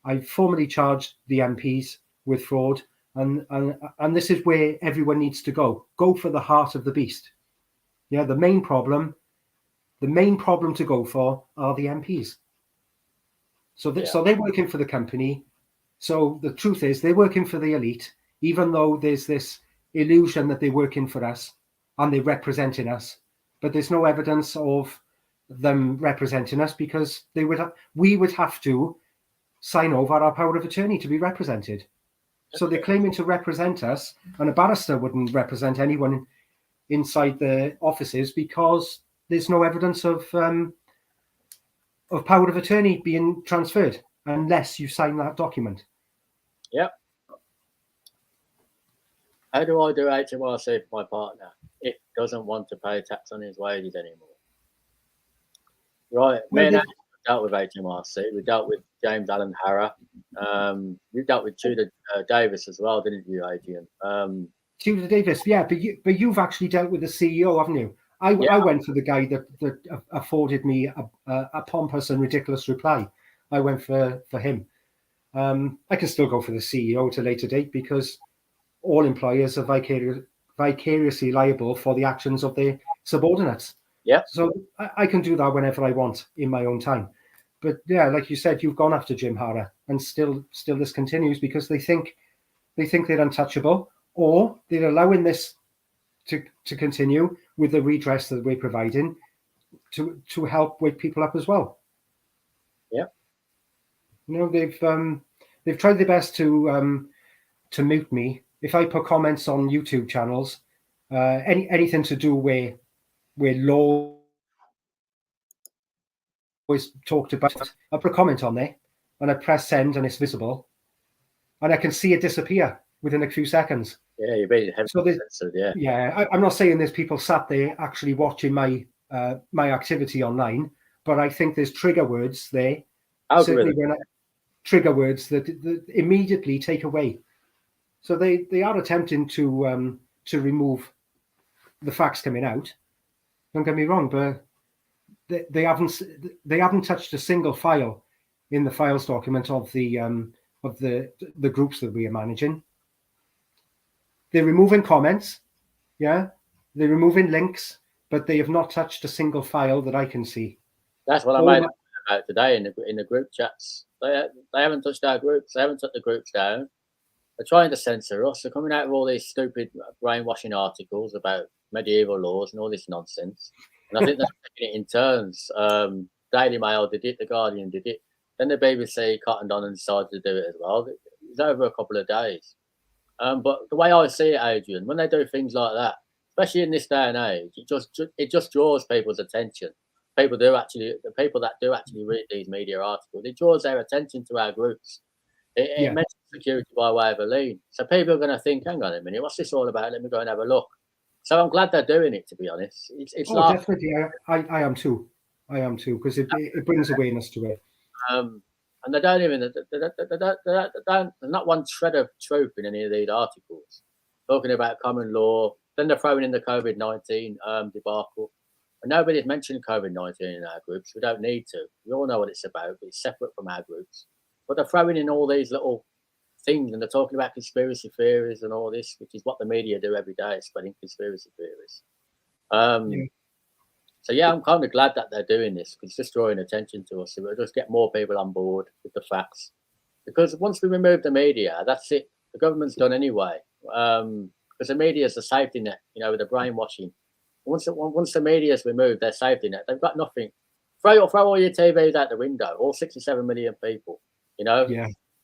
I've formally charged the MPs with fraud. And this is where everyone needs to go. Go for the heart of the beast. Yeah, the main problem to go for are the MPs. So they're working for the company. So the truth is they're working for the elite, even though there's this illusion that they're working for us and they're representing us. But there's no evidence of them representing us because we would have to sign over our power of attorney to be represented. So they're claiming to represent us, and a barrister wouldn't represent anyone inside the offices because there's no evidence of power of attorney being transferred unless you sign that document. Yep. How do I do HMRC for my partner? It doesn't want to pay tax on his wages anymore. Right. Me and Andy dealt with HMRC. We dealt with James Allen Harrer. You dealt with Tudor Davis as well, didn't you, Adrian? Tudor Davis, yeah, but you've actually dealt with the CEO, haven't you? I went for the guy that afforded me a pompous and ridiculous reply. I went for him. I can still go for the CEO at a later date because all employers are vicariously liable for the actions of their subordinates. Yeah. So I can do that whenever I want in my own time. But yeah, like you said, you've gone after Jim Harrer, and still this continues because they think they're untouchable, or they're allowing this to continue with the redress that we're providing to help wake people up as well. Yeah. They've tried their best to mute me. If I put comments on YouTube channels, anything to do where law is talked about, I put a comment on there and I press send and it's visible, and I can see it disappear within a few seconds. Yeah, you're being heavily censored. Yeah. Yeah, I'm not saying there's people sat there actually watching my activity online, but I think there's trigger words there. Certainly trigger words that immediately take away. So they are attempting to remove the facts coming out. Don't get me wrong, but they haven't touched a single file in the files document of the groups that we are managing. They're removing comments, yeah. They're removing links, but they have not touched a single file that I can see. That's what I made about today in the group chats. They haven't touched our groups. They haven't took the groups down. They're trying to censor us. They're coming out with all these stupid brainwashing articles about medieval laws and all this nonsense. And I think they're taking it in turns. Daily Mail did it. The Guardian did it. Then the BBC cottoned on and decided to do it as well. It was over a couple of days. But the way I see it, Adrian, when they do things like that, especially in this day and age, it just draws people's attention. people the people that do actually read these media articles, it draws their attention to our groups. It mentions security by way of a lien. So people are going to think, hang on a minute, what's this all about? Let me go and have a look. So I'm glad they're doing it, to be honest. It's like, definitely. I am too. I am too, because it brings awareness to it. and they don't even, there's not one shred of truth in any of these articles talking about common law. Then they're throwing in the COVID-19 debacle. And nobody's mentioned COVID-19 in our groups. We don't need to. We all know what it's about, but it's separate from our groups. But they're throwing in all these little things, and they're talking about conspiracy theories and all this, which is what the media do every day, spreading conspiracy theories. So yeah, I'm kind of glad that they're doing this, because it's just drawing attention to us. So we'll just get more people on board with the facts. Because once we remove the media, that's it. The government's done anyway. Because the media is a safety net, with the brainwashing. Once the media is removed, their safety net, they've got nothing. Throw all your TVs out the window, all 67 million people,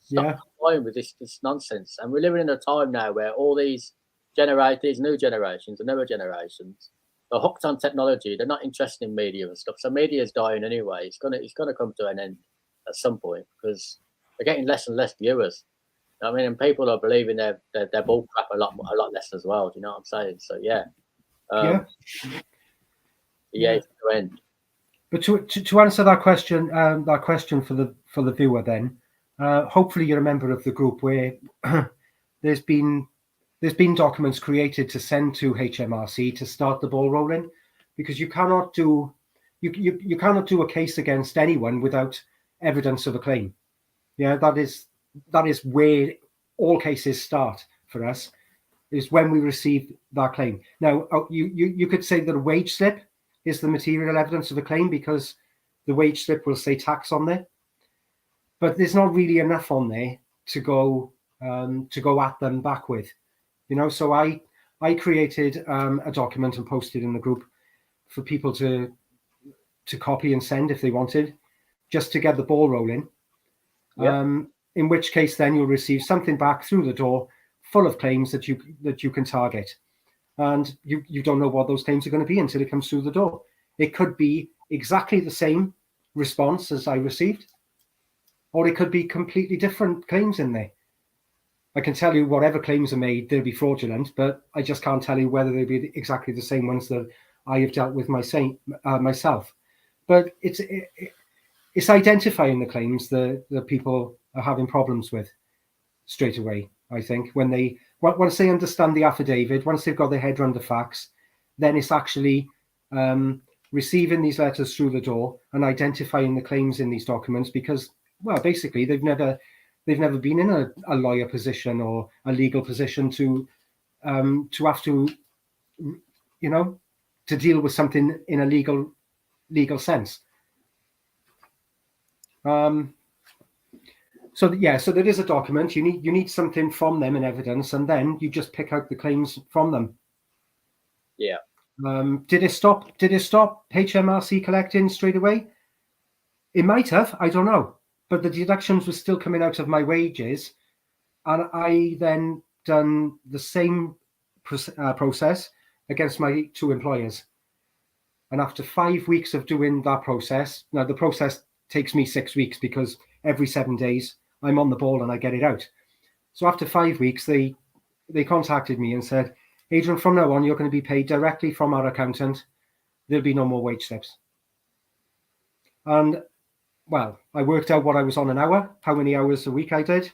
Stop playing with this nonsense. And we're living in a time now where all these new generations, the newer generations, are hooked on technology. They're not interested in media and stuff. So media is dying anyway. It's gonna come to an end at some point, because they're getting less and less viewers. I mean, and people are believing their bull crap a lot less as well. Do you know what I'm saying? So it's to end. But to answer that question for the viewer, then hopefully you're a member of the group where there's been documents created to send to HMRC to start the ball rolling, because you cannot do a case against anyone without evidence of a claim. That is where all cases start for us, is when we receive that claim. Now, you could say that a wage slip is the material evidence of a claim, because the wage slip will say tax on there, but there's not really enough on there to go at them back with. So I created a document and posted in the group for people to copy and send if they wanted, just to get the ball rolling. In which case, then you'll receive something back through the door full of claims that you can target, and you don't know what those claims are going to be until it comes through the door. It could be exactly the same response as I received, or it could be completely different claims in there. I can tell you whatever claims are made, they'll be fraudulent, but I just can't tell you whether they'll be exactly the same ones that I have dealt with myself. But it's identifying the claims that people are having problems with straight away. I think once they understand the affidavit, once they've got their head around the facts, then it's actually receiving these letters through the door and identifying the claims in these documents, because, well, basically they've never been in a lawyer position or a legal position to have to to deal with something in a legal sense. So there is a document. You need something from them in evidence, and then you just pick out the claims from them. Yeah. Did it stop HMRC collecting straight away? It might have. I don't know. But the deductions were still coming out of my wages, and I then done the same process against my two employers. And after 5 weeks of doing that process, now the process takes me 6 weeks, because every 7 days I'm on the ball and I get it out. So after 5 weeks, they contacted me and said, Adrian, from now on, you're going to be paid directly from our accountant. There'll be no more wage slips. And, well, I worked out what I was on an hour, how many hours a week I did.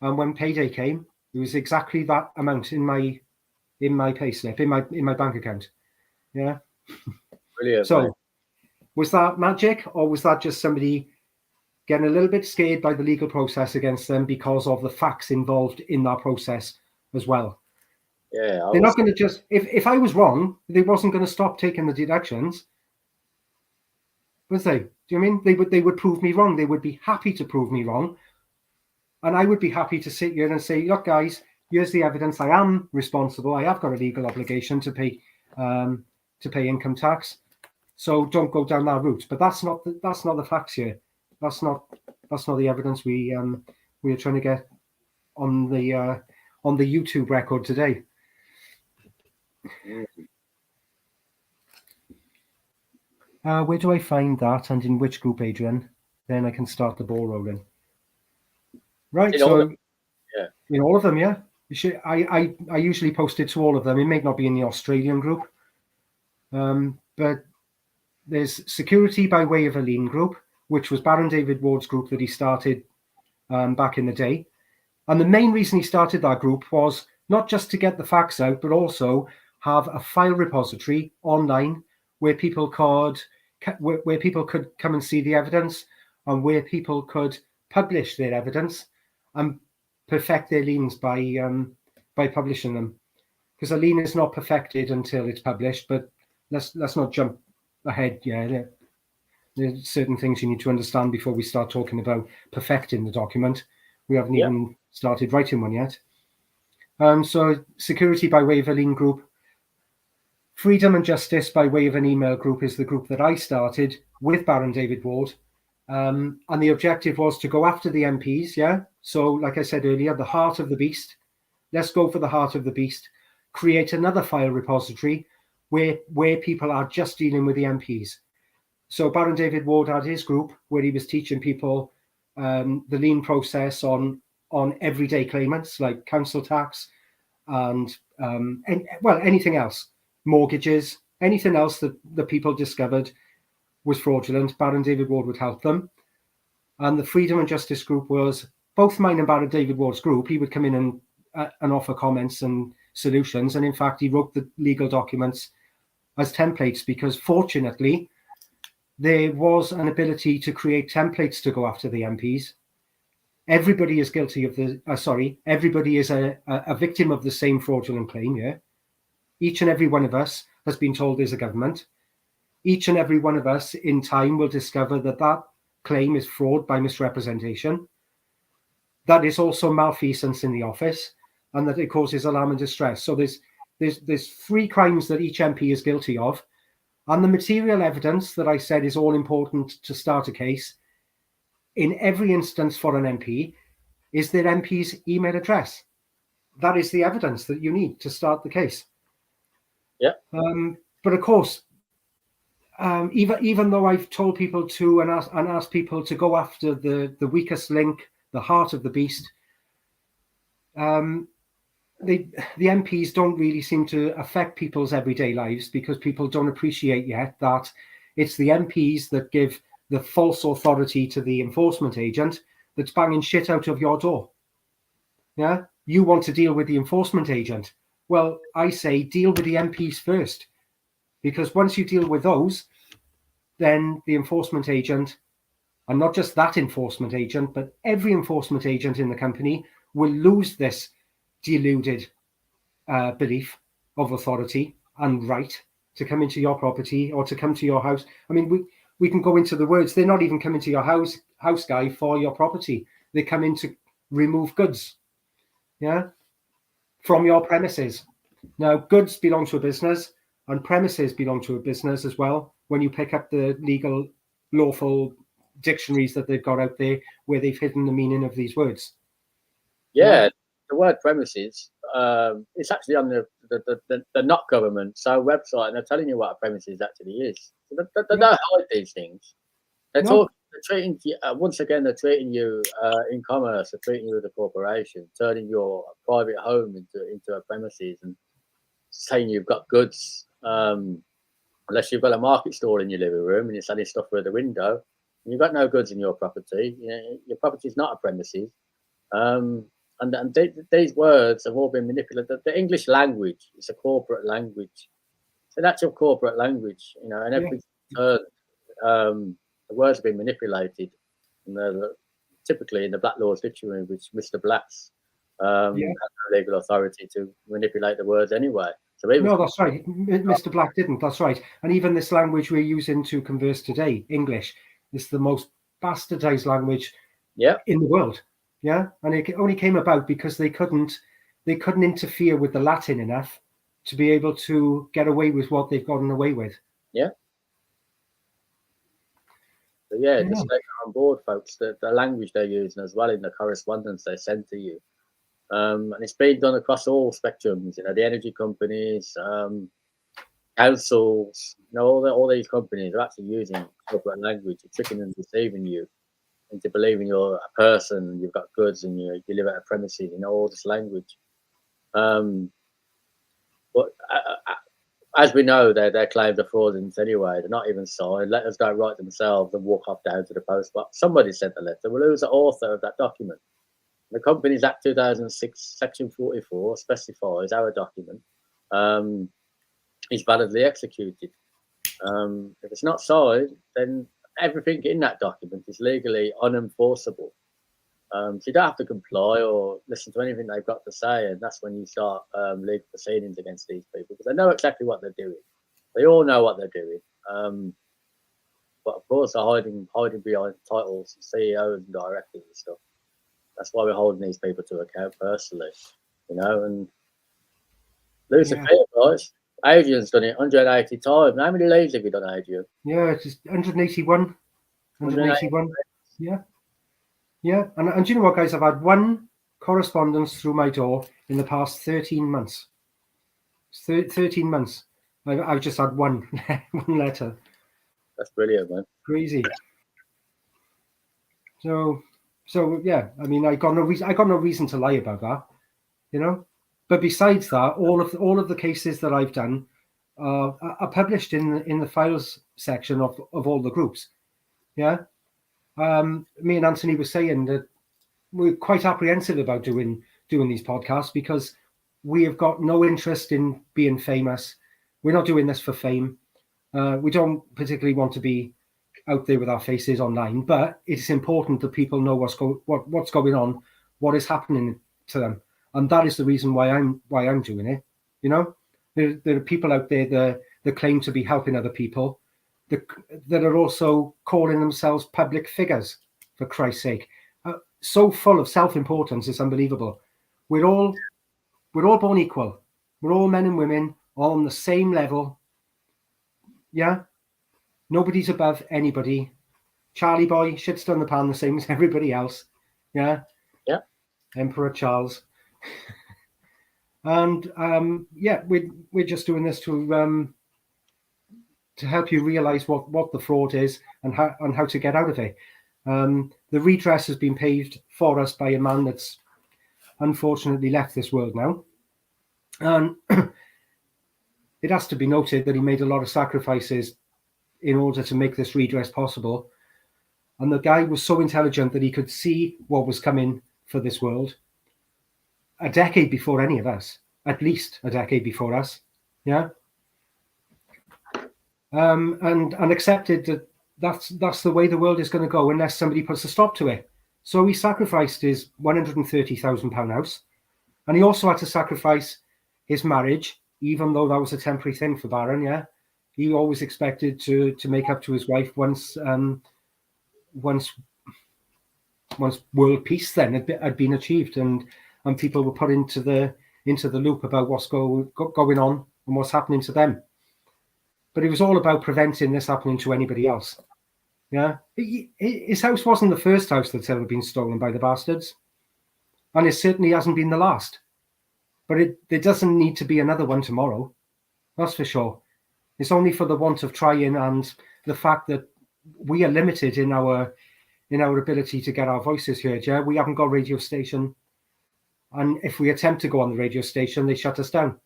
And when payday came, it was exactly that amount in my pay slip, in my bank account. Yeah. Brilliant. So was that magic, or was that just somebody getting a little bit scared by the legal process against them because of the facts involved in that process as well? Yeah. They're not going to just, if I was wrong, they wasn't going to stop taking the deductions, was they? Do you mean they would prove me wrong? They would be happy to prove me wrong, and I would be happy to sit here and say, look, guys, here's the evidence. I am responsible. I have got a legal obligation to pay income tax. So don't go down that route. But that's not the facts here. That's not the evidence we are trying to get on the YouTube record today. Where do I find that, and in which group, Adrian? Then I can start the ball rolling. Right, In all so of them, yeah. in all of them, yeah. I usually post it to all of them. It may not be in the Australian group, but there's Security by Way of a Lien group, which was Baron David Ward's group that he started back in the day. And the main reason he started that group was not just to get the facts out, but also have a file repository online where people could come and see the evidence, and where people could publish their evidence and perfect their liens by publishing them. Because a lien is not perfected until it's published. But let's not jump ahead. Yeah, there's certain things you need to understand before we start talking about perfecting the document. We haven't even started writing one yet. So Security by Way of a Lien group. Freedom and Justice by Way of an Email group is the group that I started with Baron David Ward. And the objective was to go after the MPs, yeah? So like I said earlier, the heart of the beast. Let's go for the heart of the beast. Create another file repository where people are just dealing with the MPs. So Baron David Ward had his group where he was teaching people the lien process on everyday claimants like council tax and anything else, mortgages, anything else that the people discovered was fraudulent. Baron David Ward would help them. And the Freedom and Justice group was both mine and Baron David Ward's group. He would come in and offer comments and solutions. And in fact, he wrote the legal documents as templates because fortunately, there was an ability to create templates to go after the MPs. Everybody is guilty of everybody is a victim of the same fraudulent claim, yeah? Each and every one of us has been told there's a government. Each and every one of us in time will discover that claim is fraud by misrepresentation. That is also malfeasance in the office, and that it causes alarm and distress. So there's 3 crimes that each MP is guilty of. And the material evidence that I said is all important to start a case in every instance for an MP is their MP's email address. That is the evidence that you need to start the case. Yeah. But of course, even though I've told people to and asked people to go after the weakest link, the heart of the beast, the MPs don't really seem to affect people's everyday lives because people don't appreciate yet that it's the MPs that give the false authority to the enforcement agent that's banging shit out of your door. Yeah, you want to deal with the enforcement agent. Well, I say deal with the MPs first, because once you deal with those, then the enforcement agent, and not just that enforcement agent, but every enforcement agent in the company will lose this deluded belief of authority and right to come into your property or to come to your house. I mean, we can go into the words. They're not even coming to your house guy for your property. They come in to remove goods, yeah, from your premises. Now, goods belong to a business and premises belong to a business as well. When you pick up the legal, lawful dictionaries that they've got out there where they've hidden the meaning of these words. Yeah, the word premises, it's actually on the not government so website, and they're telling you what a premises actually is. So they don't hide these things. They're treating you, once again, they're treating you in commerce, they're treating you as a corporation, turning your private home into a premises and saying you've got goods. Unless you've got a market stall in your living room and you're selling stuff through the window, and you've got no goods in your property. Your property is not a premises. And these words have all been manipulated. The English language is a corporate language. It's an actual corporate language, and every turn, the words have been manipulated. And typically in the Black Laws Dictionary, which Mr. Black's has no legal authority to manipulate the words anyway. So no, that's right. Mr. Black didn't. That's right. And even this language we're using to converse today, English, is the most bastardized language in the world. Yeah, and it only came about because they couldn't interfere with the Latin enough to be able to get away with what they've gotten away with. Yeah. So just take on board, folks, the language they're using as well in the correspondence they send to you. And it's been done across all spectrums, the energy companies, councils, all these companies are actually using corporate language, tricking and deceiving you into believing you're a person, you've got goods, and you live at a premises. All this language. But as we know, their claims are fraudulent anyway. They're not even signed. Letters don't write themselves and walk off down to the post box. Somebody sent the letter. Well, who's the author of that document? The Companies Act 2006, Section 44 specifies our document is validly executed. If it's not signed, then everything in that document is legally unenforceable. So you don't have to comply or listen to anything they've got to say, and that's when you start legal proceedings against these people, because they know exactly what they're doing. They all know what they're doing, but of course they're hiding behind titles, CEOs and directors and stuff. That's why we're holding these people to account personally, and lose the fear, guys. Adrian's done it 180 times. How many leaves have you done, Adrian? Yeah, it's just 181. 181. Yeah. And you know what, guys? I've had one correspondence through my door in the past 13 months. 13 months. I've just had one letter. That's brilliant, man. Crazy. So yeah. I mean, I got no reason to lie about that, But besides that, all of the cases that I've done are published in the files section of all the groups. Yeah. Me and Anthony were saying that we're quite apprehensive about doing these podcasts because we have got no interest in being famous. We're not doing this for fame. We don't particularly want to be out there with our faces online, but it's important that people know what's going on, what is happening to them. And that is the reason why I'm doing it. There are people out there that claim to be helping other people, that are also calling themselves public figures, for Christ's sake. So full of self-importance, it's unbelievable. We're all born equal. We're all men and women, all on the same level. Yeah, nobody's above anybody. Charlie boy shits down the pan the same as everybody else. Yeah. Emperor Charles. And we're just doing this to help you realize what the fraud is and how to get out of it. The redress has been paid for us by a man that's unfortunately left this world now. And it has to be noted that he made a lot of sacrifices in order to make this redress possible. And the guy was so intelligent that he could see what was coming for this world a decade before any of us, at least a decade before us. Yeah. And accepted that that's the way the world is going to go unless somebody puts a stop to it. So he sacrificed his £130,000 house, and he also had to sacrifice his marriage, even though that was a temporary thing for Baron. Yeah, he always expected to make up to his wife once world peace then had been achieved, and people were put into the loop about what's going on and what's happening to them. But it was all about preventing this happening to anybody else. Yeah, his house wasn't the first house that's ever been stolen by the bastards, and it certainly hasn't been the last. But there doesn't need to be another one tomorrow. That's for sure. It's only for the want of trying and the fact that we are limited in our ability to get our voices heard. Yeah, we haven't got a radio station, and if we attempt to go on the radio station, they shut us down.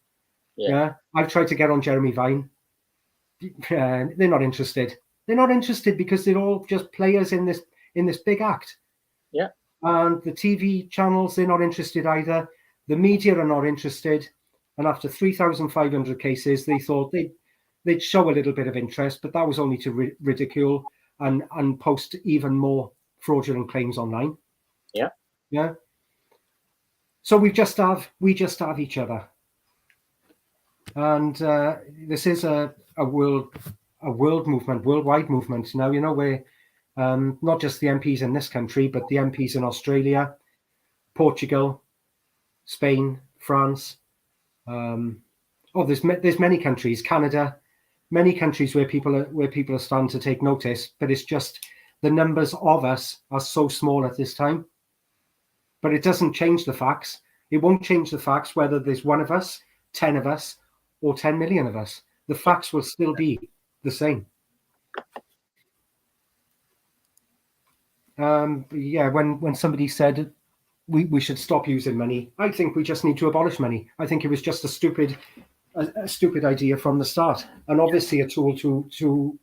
Yeah, I've tried to get on Jeremy Vine. They're not interested. They're not interested because they're all just players in this big act. Yeah. And the TV channels, they're not interested either. The media are not interested. And after 3,500 cases, they thought they'd show a little bit of interest, but that was only to ridicule and post even more fraudulent claims online. Yeah. Yeah. So we just have each other. And this is a world movement, worldwide movement now, where not just the MPs in this country, but the MPs in Australia, Portugal, Spain, France. There's many countries, Canada, many countries where people are starting to take notice, but it's just the numbers of us are so small at this time. But it doesn't change the facts. It won't change the facts whether there's one of us, 10 of us, or 10 million of us. the facts will still be the same. Yeah, when somebody said we should stop using money, I think we just need to abolish money. I think it was just a stupid idea from the start, and obviously a tool to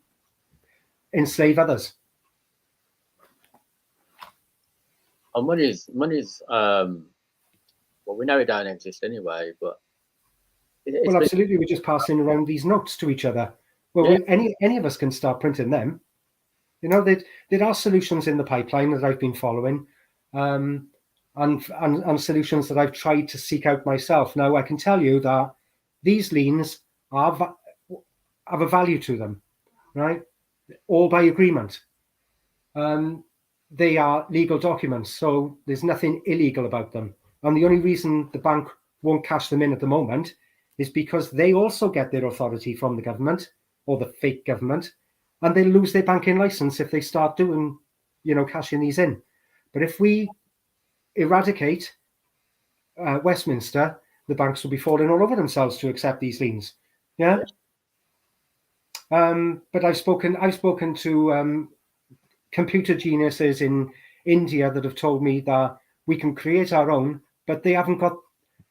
enslave others. And money's well, we know it don't exist anyway, but well, absolutely, we're just passing around these notes to each other. Well, any of us can start printing them. You know, there are solutions in the pipeline that I've been following, and solutions that I've tried to seek out myself. Now, I can tell you that these liens have a value to them, right? All by agreement. They are legal documents, so there's nothing illegal about them. And the only reason the bank won't cash them in at the moment is because they also get their authority from the government or the fake government, and they lose their banking license if they start doing, cashing these in. But if we eradicate Westminster, the banks will be falling all over themselves to accept these liens. Yeah. But I've spoken to computer geniuses in India that have told me that we can create our own, but they haven't got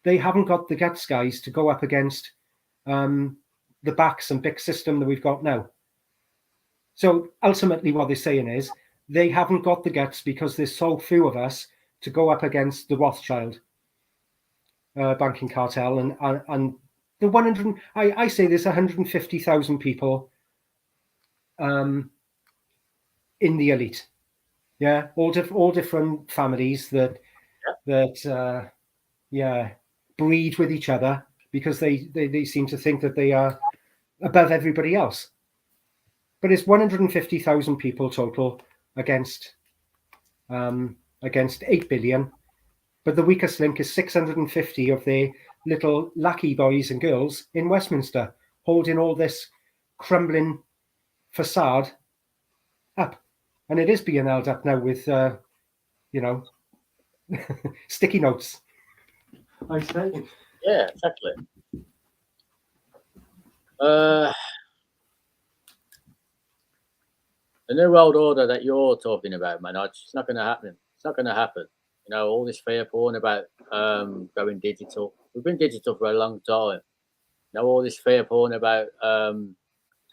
the guts, guys, to go up against the BACS and BIC system that we've got now. So ultimately what they're saying is they haven't got the guts because there's so few of us to go up against the Rothschild banking cartel and the 100. I say there's 150,000 people in the elite. Yeah, all different families that breed with each other because they seem to think that they are above everybody else. But it's 150,000 people total against 8 billion. But the weakest link is 650 of the little lackey boys and girls in Westminster holding all this crumbling facade up. And it is being held up now with, sticky notes. I say. Yeah, exactly. The new world order that you're talking about, man, it's not going to happen. It's not going to happen. All this fear porn about going digital. We've been digital for a long time. All this fear porn about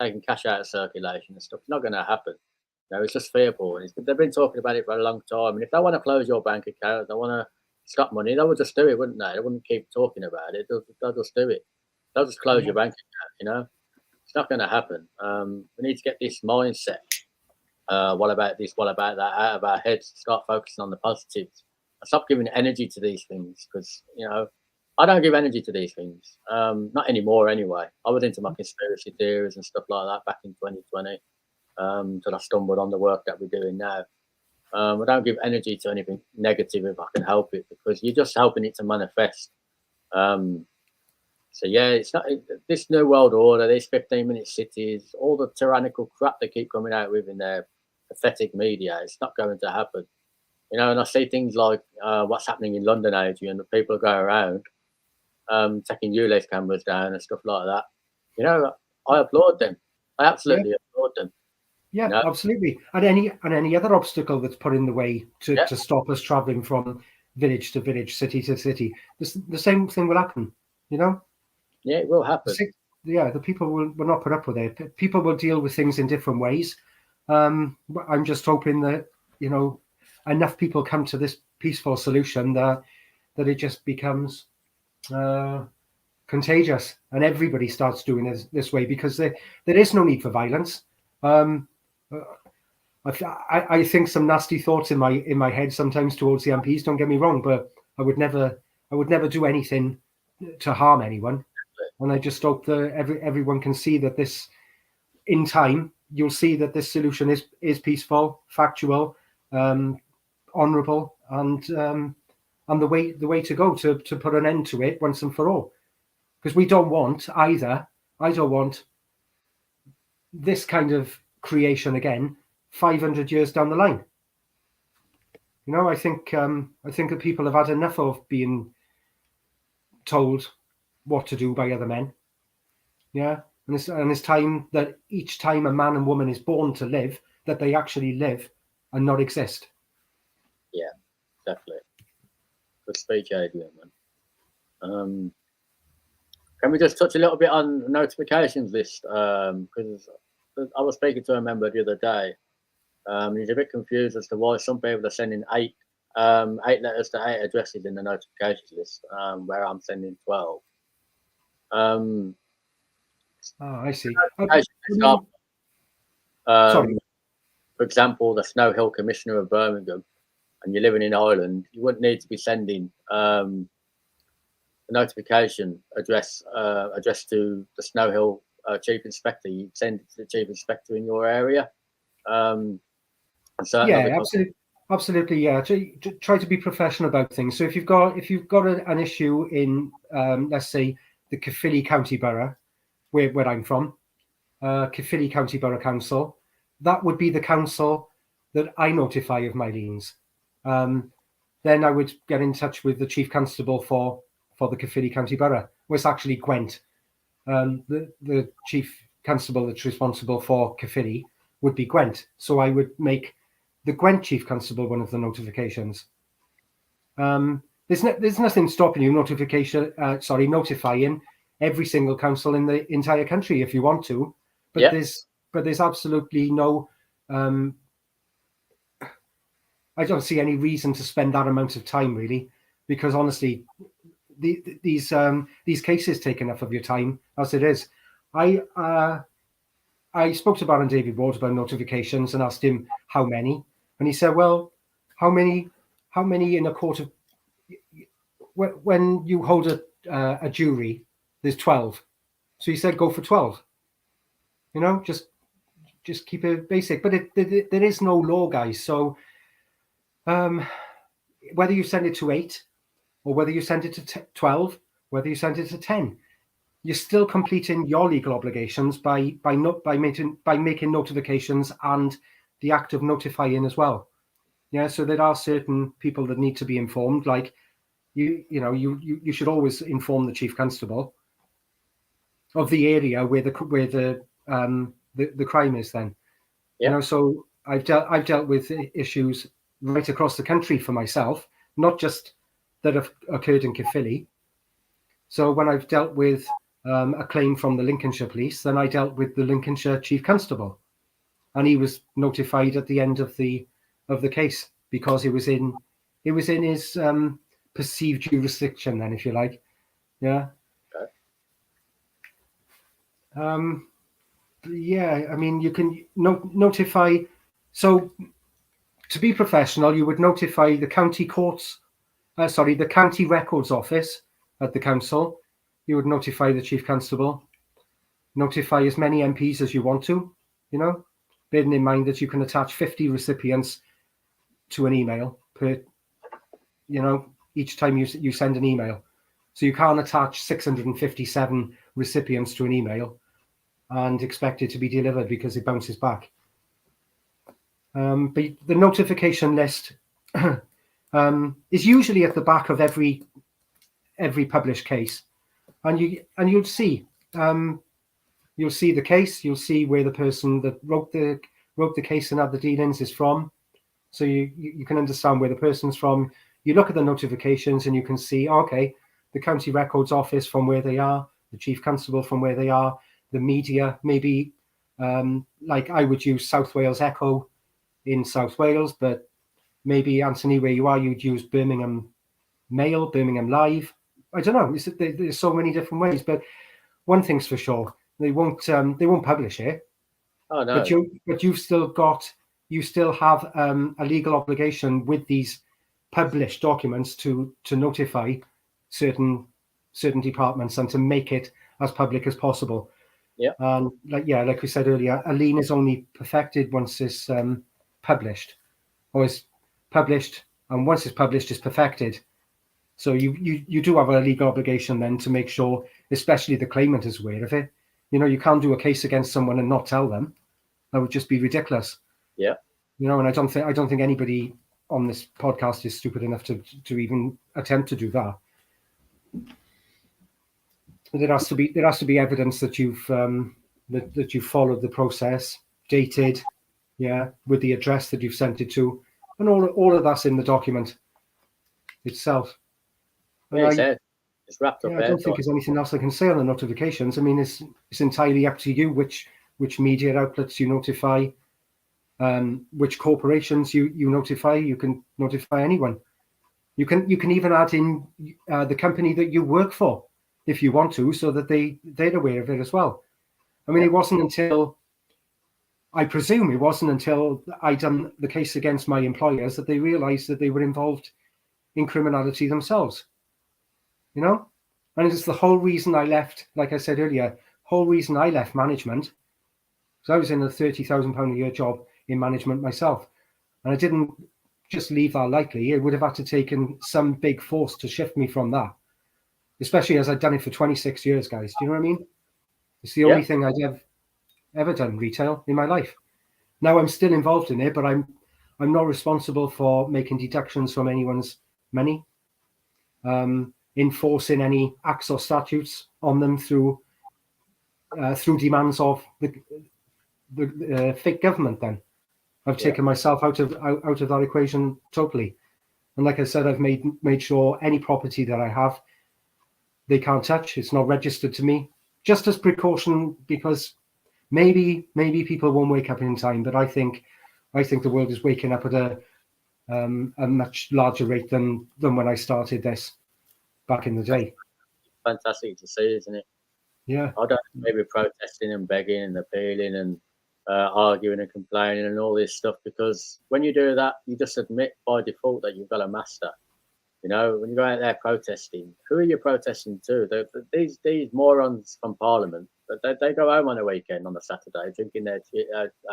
taking cash out of circulation and stuff. It's not going to happen. It's just fear porn. They've been talking about it for a long time. And if they want to close your bank account, they want to stop money, they would just do it, wouldn't they? They wouldn't keep talking about it. They'll just do it. They'll just close your bank account, It's not going to happen. We need to get this mindset. What about this? What about that? Out of our heads. Start focusing on the positives. And stop giving energy to these things because, I don't give energy to these things. Not anymore anyway. I was into my conspiracy theories and stuff like that back in 2020 until I stumbled on the work that we're doing now. I don't give energy to anything negative if I can help it because you're just helping it to manifest. So yeah, it's not this new world order, these 15-minute cities, all the tyrannical crap they keep coming out with in their pathetic media. It's not going to happen, and I see things like what's happening in London, Adrian, and people go around taking ULEZ cameras down and stuff like that. I applaud them. I absolutely applaud them. Yeah, absolutely. And any other obstacle that's put in the way to stop us traveling from village to village, city to city, the same thing will happen. Yeah, it will happen. The people will not put up with it. People will deal with things in different ways. I'm just hoping that enough people come to this peaceful solution that it just becomes contagious and everybody starts doing it this way because there is no need for violence. I think some nasty thoughts in my head sometimes towards the MPs. Don't get me wrong, but I would never do anything to harm anyone. And I just hope that everyone can see that this, in time, you'll see that this solution is peaceful, factual, honourable, and the way to go to put an end to it once and for all. Because we don't want either. I don't want this kind of creation again 500 years down the line. I think that people have had enough of being told what to do by other men. Yeah, and it's time that each time a man and woman is born to live, that they actually live and not exist. Yeah, definitely. Good speech, Adrian, man. Can we just touch a little bit on the notifications list? Because I was speaking to a member the other day. He's a bit confused as to why some people are sending eight letters to 8 addresses in the notifications list, where I'm sending 12. I see. Example, Sorry. for example, the Snow Hill Commissioner of Birmingham, and you're living in Ireland, you wouldn't need to be sending the notification address to the Snow Hill Chief Inspector. You'd send it to the Chief Inspector in your area. Yeah, absolutely. Yeah, try to be professional about things. So if you've got an issue in, let's say, the Caerphilly County Borough, where I'm from, Caerphilly County Borough Council, that would be the council that I notify of my liens. Then I would get in touch with the Chief Constable for the Caerphilly County Borough. Well, it's actually Gwent. The Chief Constable that's responsible for Caerphilly would be Gwent. So I would make the Gwent Chief Constable one of the notifications. There's nothing stopping you notifying every single council in the entire country if you want to, but there's absolutely no. I don't see any reason to spend that amount of time really, because honestly, these cases take enough of your time as it is. I spoke to Baron David Ward about notifications and asked him how many, and he said, "Well, how many in a court of when you hold a jury, there's 12. So he said, go for 12. You know, just keep it basic. But there is no law, guys. So whether you send it to 8 or whether you send it to 12, whether you send it to 10, you're still completing your legal obligations by making notifications and the act of notifying as well. Yeah, so there are certain people that need to be informed, like you should always inform the Chief Constable of the area where the crime is. Then, so I've dealt with issues right across the country for myself, not just that have occurred in Caerphilly. So when I've dealt with a claim from the Lincolnshire Police, then I dealt with the Lincolnshire Chief Constable, and he was notified at the end of the case because it was in his perceived jurisdiction, then, if you like. Yeah. Yeah, I mean, you can notify. So to be professional, you would notify the county courts, the county records office at the council. You would notify the Chief Constable, notify as many MPs as you want to, bearing in mind that you can attach 50 recipients to an email per, each time you send an email. So you can't attach 657 recipients to an email and expect it to be delivered because it bounces back. But the notification list is usually at the back of every published case, and you'll see the case, you'll see where the person that wrote the case and had the dealings is from, so you can understand where the person's from. You look at the notifications and you can see, okay, the county records office from where they are, the Chief Constable from where they are, the media, maybe like I would use South Wales Echo in South Wales, but maybe, Anthony, where you are, you'd use Birmingham Mail, Birmingham Live. I don't know. There's so many different ways, but one thing's for sure, they won't publish it. Oh no! But you still have a legal obligation with these published documents to notify certain departments and to make it as public as possible. Yeah. And like we said earlier, a lien is only perfected once it's published, or is published, and once it's published, it's perfected. So you do have a legal obligation then to make sure, especially the claimant is aware of it. You can't do a case against someone and not tell them. That would just be ridiculous. Yeah. And I don't think anybody on this podcast is stupid enough to even attempt to do that. there has to be evidence that you've that you followed the process, dated, yeah, with the address that you've sent it to, and all of that's in the document itself. And Yeah, it's wrapped up I there. don't think there's anything else I can say on the notifications. I mean, it's entirely up to you which media outlets you notify, which corporations you notify. You can notify anyone. You can even add in the company that you work for if you want to, so that they're aware of it as well. I mean, I presume it wasn't until I done the case against my employers that they realised that they were involved in criminality themselves. You know, and it's the whole reason I left. Like I said earlier, whole reason I left management, because I was in a £30,000 a year job in management myself, and I didn't just leave that lightly. It would have had to taken some big force to shift me from that, especially as I'd done it for 26 years, guys. Do you know what I mean? It's the only thing I'd ever done retail in my life. Now I'm still involved in it, but I'm not responsible for making deductions from anyone's money, enforcing any acts or statutes on them through demands of the fake government. Then I've taken myself out of that equation totally. And like I said, I've made sure any property that I have, they can't touch. It's not registered to me, just as precaution, because maybe people won't wake up in time. But I think the world is waking up at a much larger rate than when I started this back in the day. Fantastic to see, isn't it? Yeah. I don't maybe protesting and begging and appealing and arguing and complaining and all this stuff, because when you do that, you just admit by default that you've got a master. You know, when you go out there protesting, who are you protesting to? These morons from Parliament, they go home on a weekend, on a Saturday, drinking their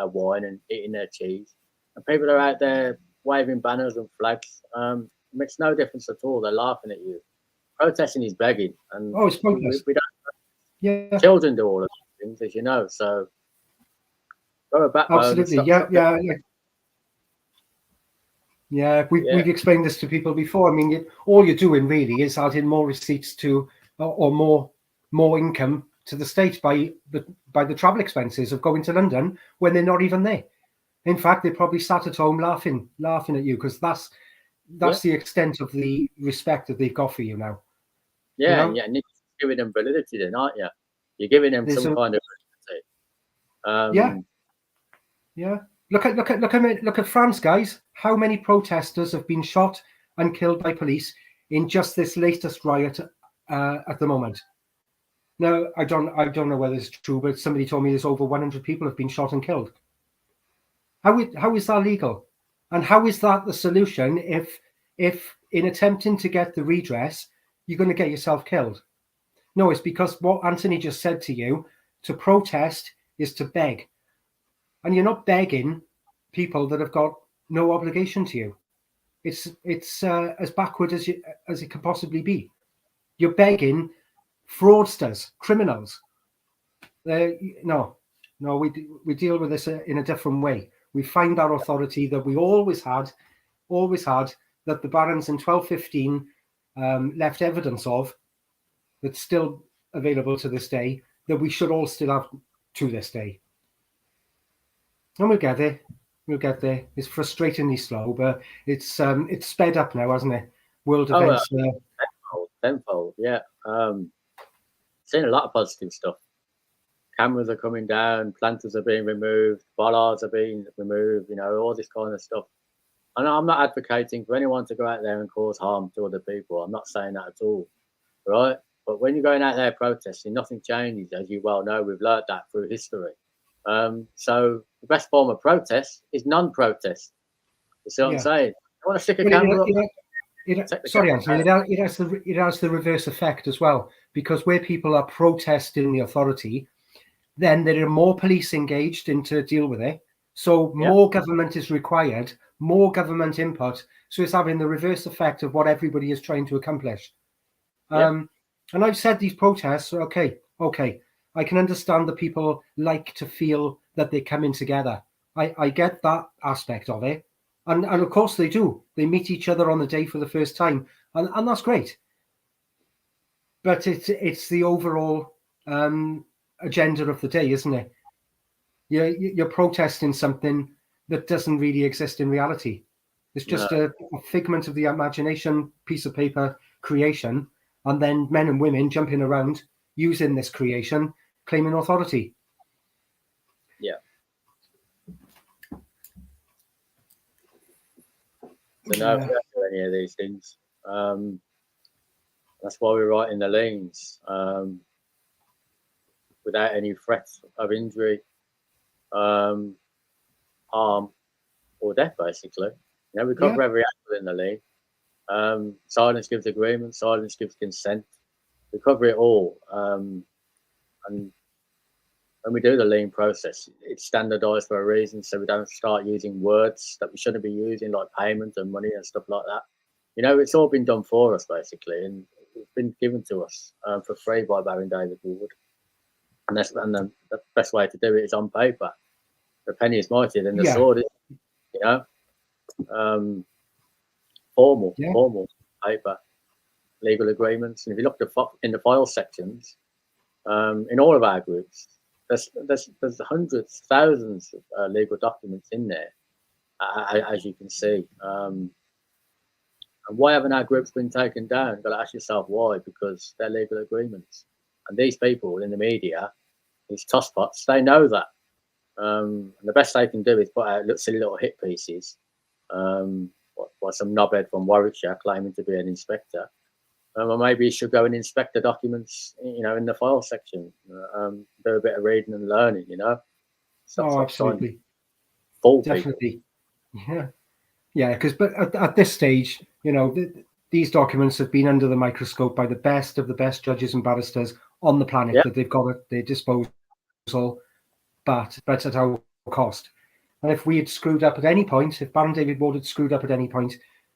wine and eating their cheese. And people are out there waving banners and flags. It makes no difference at all. They're laughing at you. Protesting is begging. And it's pointless. we don't. Children do all of these things, as you know. So go back. Absolutely. Yeah, we've explained this to people before. I mean, all you're doing really is adding more receipts to, or more income to the state by the travel expenses of going to London when they're not even there. In fact, they're probably sat at home laughing at you, because that's the extent of the respect that they've got for you now. Yeah, you know? And you're giving them validity then, aren't you? You're giving them some kind of validity. Yeah. Look at France, guys. How many protesters have been shot and killed by police in just this latest riot at the moment? Now, I don't know whether it's true, but somebody told me there's over 100 people have been shot and killed. How is that legal? And how is that the solution if in attempting to get the redress, you're going to get yourself killed? No, it's because what Anthony just said to you, to protest is to beg. And you're not begging people that have got no obligation to you. It's as backward as it can possibly be. You're begging fraudsters, criminals. No, we deal with this in a different way. We find our authority that we always had, that the barons in 1215 left evidence of, that's still available to this day, that we should all still have to this day. And we'll get there. It's frustratingly slow, but it's sped up now, hasn't it? World events. Tenfold, yeah. Seeing a lot of positive stuff. Cameras are coming down, planters are being removed, bollards are being removed, you know, all this kind of stuff. And I'm not advocating for anyone to go out there and cause harm to other people. I'm not saying that at all, right? But when you're going out there protesting, nothing changes, as you well know. We've learned that through history. So the best form of protest is non-protest. You see what I'm saying? I want to stick a camera up. Sorry, Anthony. It has the reverse effect as well, because where people are protesting the authority, then there are more police engaged in to deal with it. So more government is required, more government input. So it's having the reverse effect of what everybody is trying to accomplish. And I've said these protests, okay, I can understand that people like to feel that they're coming together. I get that aspect of it. And of course they do. They meet each other on the day for the first time. And that's great. but it's the overall agenda of the day, isn't it? You're protesting something that doesn't really exist in reality. It's just a figment of the imagination, piece of paper creation, and then men and women jumping around using this creation, claiming authority. Yeah. So no, we don't do any of these things. That's why we're writing the liens, without any threats of injury, harm, or death, basically. We cover every angle in the lien. Silence gives agreement, silence gives consent. We cover it all. And when we do the lien process, it's standardized for a reason, so we don't start using words that we shouldn't be using, like payment and money and stuff like that. It's all been done for us, basically, and it's been given to us for free by Barry and David Wood. And the best way to do it is on paper. The penny is mightier than the sword, formal paper, legal agreements. And if you look in the file sections, in all of our groups, there's hundreds, thousands of legal documents in there, as you can see. And why haven't our groups been taken down? You've got to ask yourself why, because they're legal agreements. And these people in the media, these tosspots, they know that. And the best they can do is put out silly little hit pieces by some knobhead from Warwickshire claiming to be an inspector. Or maybe you should go and inspect the documents, in the file section. Do a bit of reading and learning, Stop absolutely. Fool Definitely. People. Yeah, because at this stage, these documents have been under the microscope by the best of the best judges and barristers on the planet that they've got at their disposal, but at our cost. And if we had screwed up at any point, if Baron David Ward had screwed up at any point,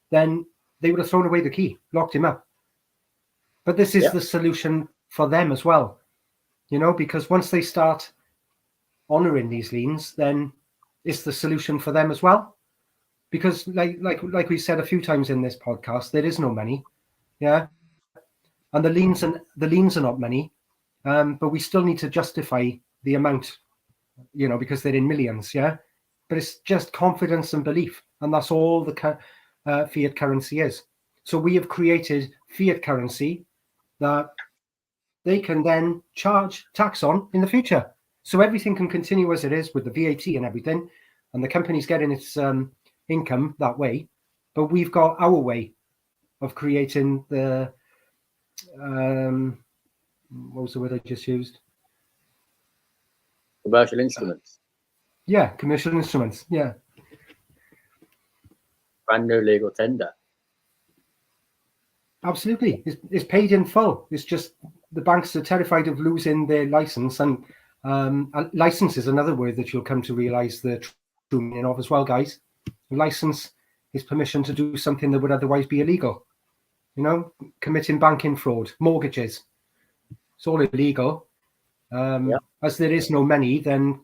then they would have thrown away the key, locked him up. But this is the solution for them as well, because once they start honouring these liens, then it's the solution for them as well. Because like we said a few times in this podcast, there is no money, and the liens are not money, but we still need to justify the amount, because they're in millions, but it's just confidence and belief, and that's all the fiat currency is. So we have created fiat currency that they can then charge tax on in the future, so everything can continue as it is with the VAT and everything, and the company's getting its income that way, but we've got our way of creating the what was the word I just used? Commercial instruments. Commercial instruments. Brand new legal tender. Absolutely, it's paid in full. It's just the banks are terrified of losing their license, and license is another word that you'll come to realise the true meaning of as well, guys. License is permission to do something that would otherwise be illegal. Committing banking fraud, mortgages. It's all illegal. As there is no money, then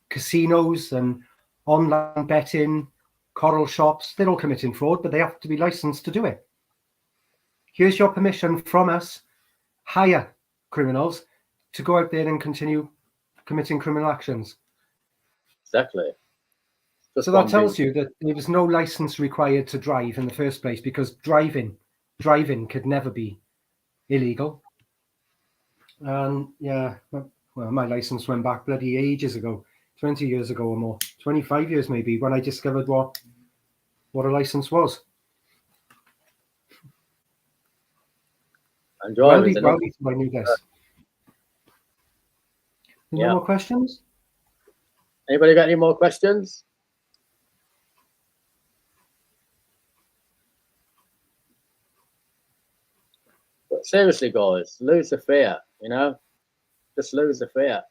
casinos and online betting, coral shops, they're all committing fraud, but they have to be licensed to do it. Here's your permission from us, hire criminals to go out there and continue committing criminal actions. Exactly. So that tells you that there was no license required to drive in the first place, because driving could never be illegal. And my license went back bloody ages ago, 20 years ago or more, 25 years maybe, when I discovered what a license was. And well before I knew this. No more questions? Anybody got any more questions? But seriously, guys, lose the fear, just lose the fear.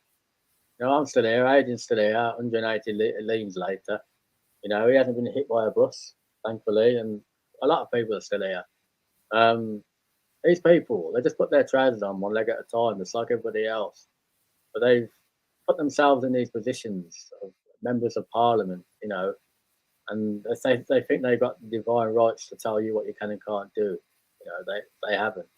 I'm still here, Aidan's still here, 180 liens later. He hasn't been hit by a bus, thankfully, and a lot of people are still here. These people, they just put their trousers on one leg at a time, just like everybody else. But they've put themselves in these positions of members of parliament, and they think they've got divine rights to tell you what you can and can't do. They haven't.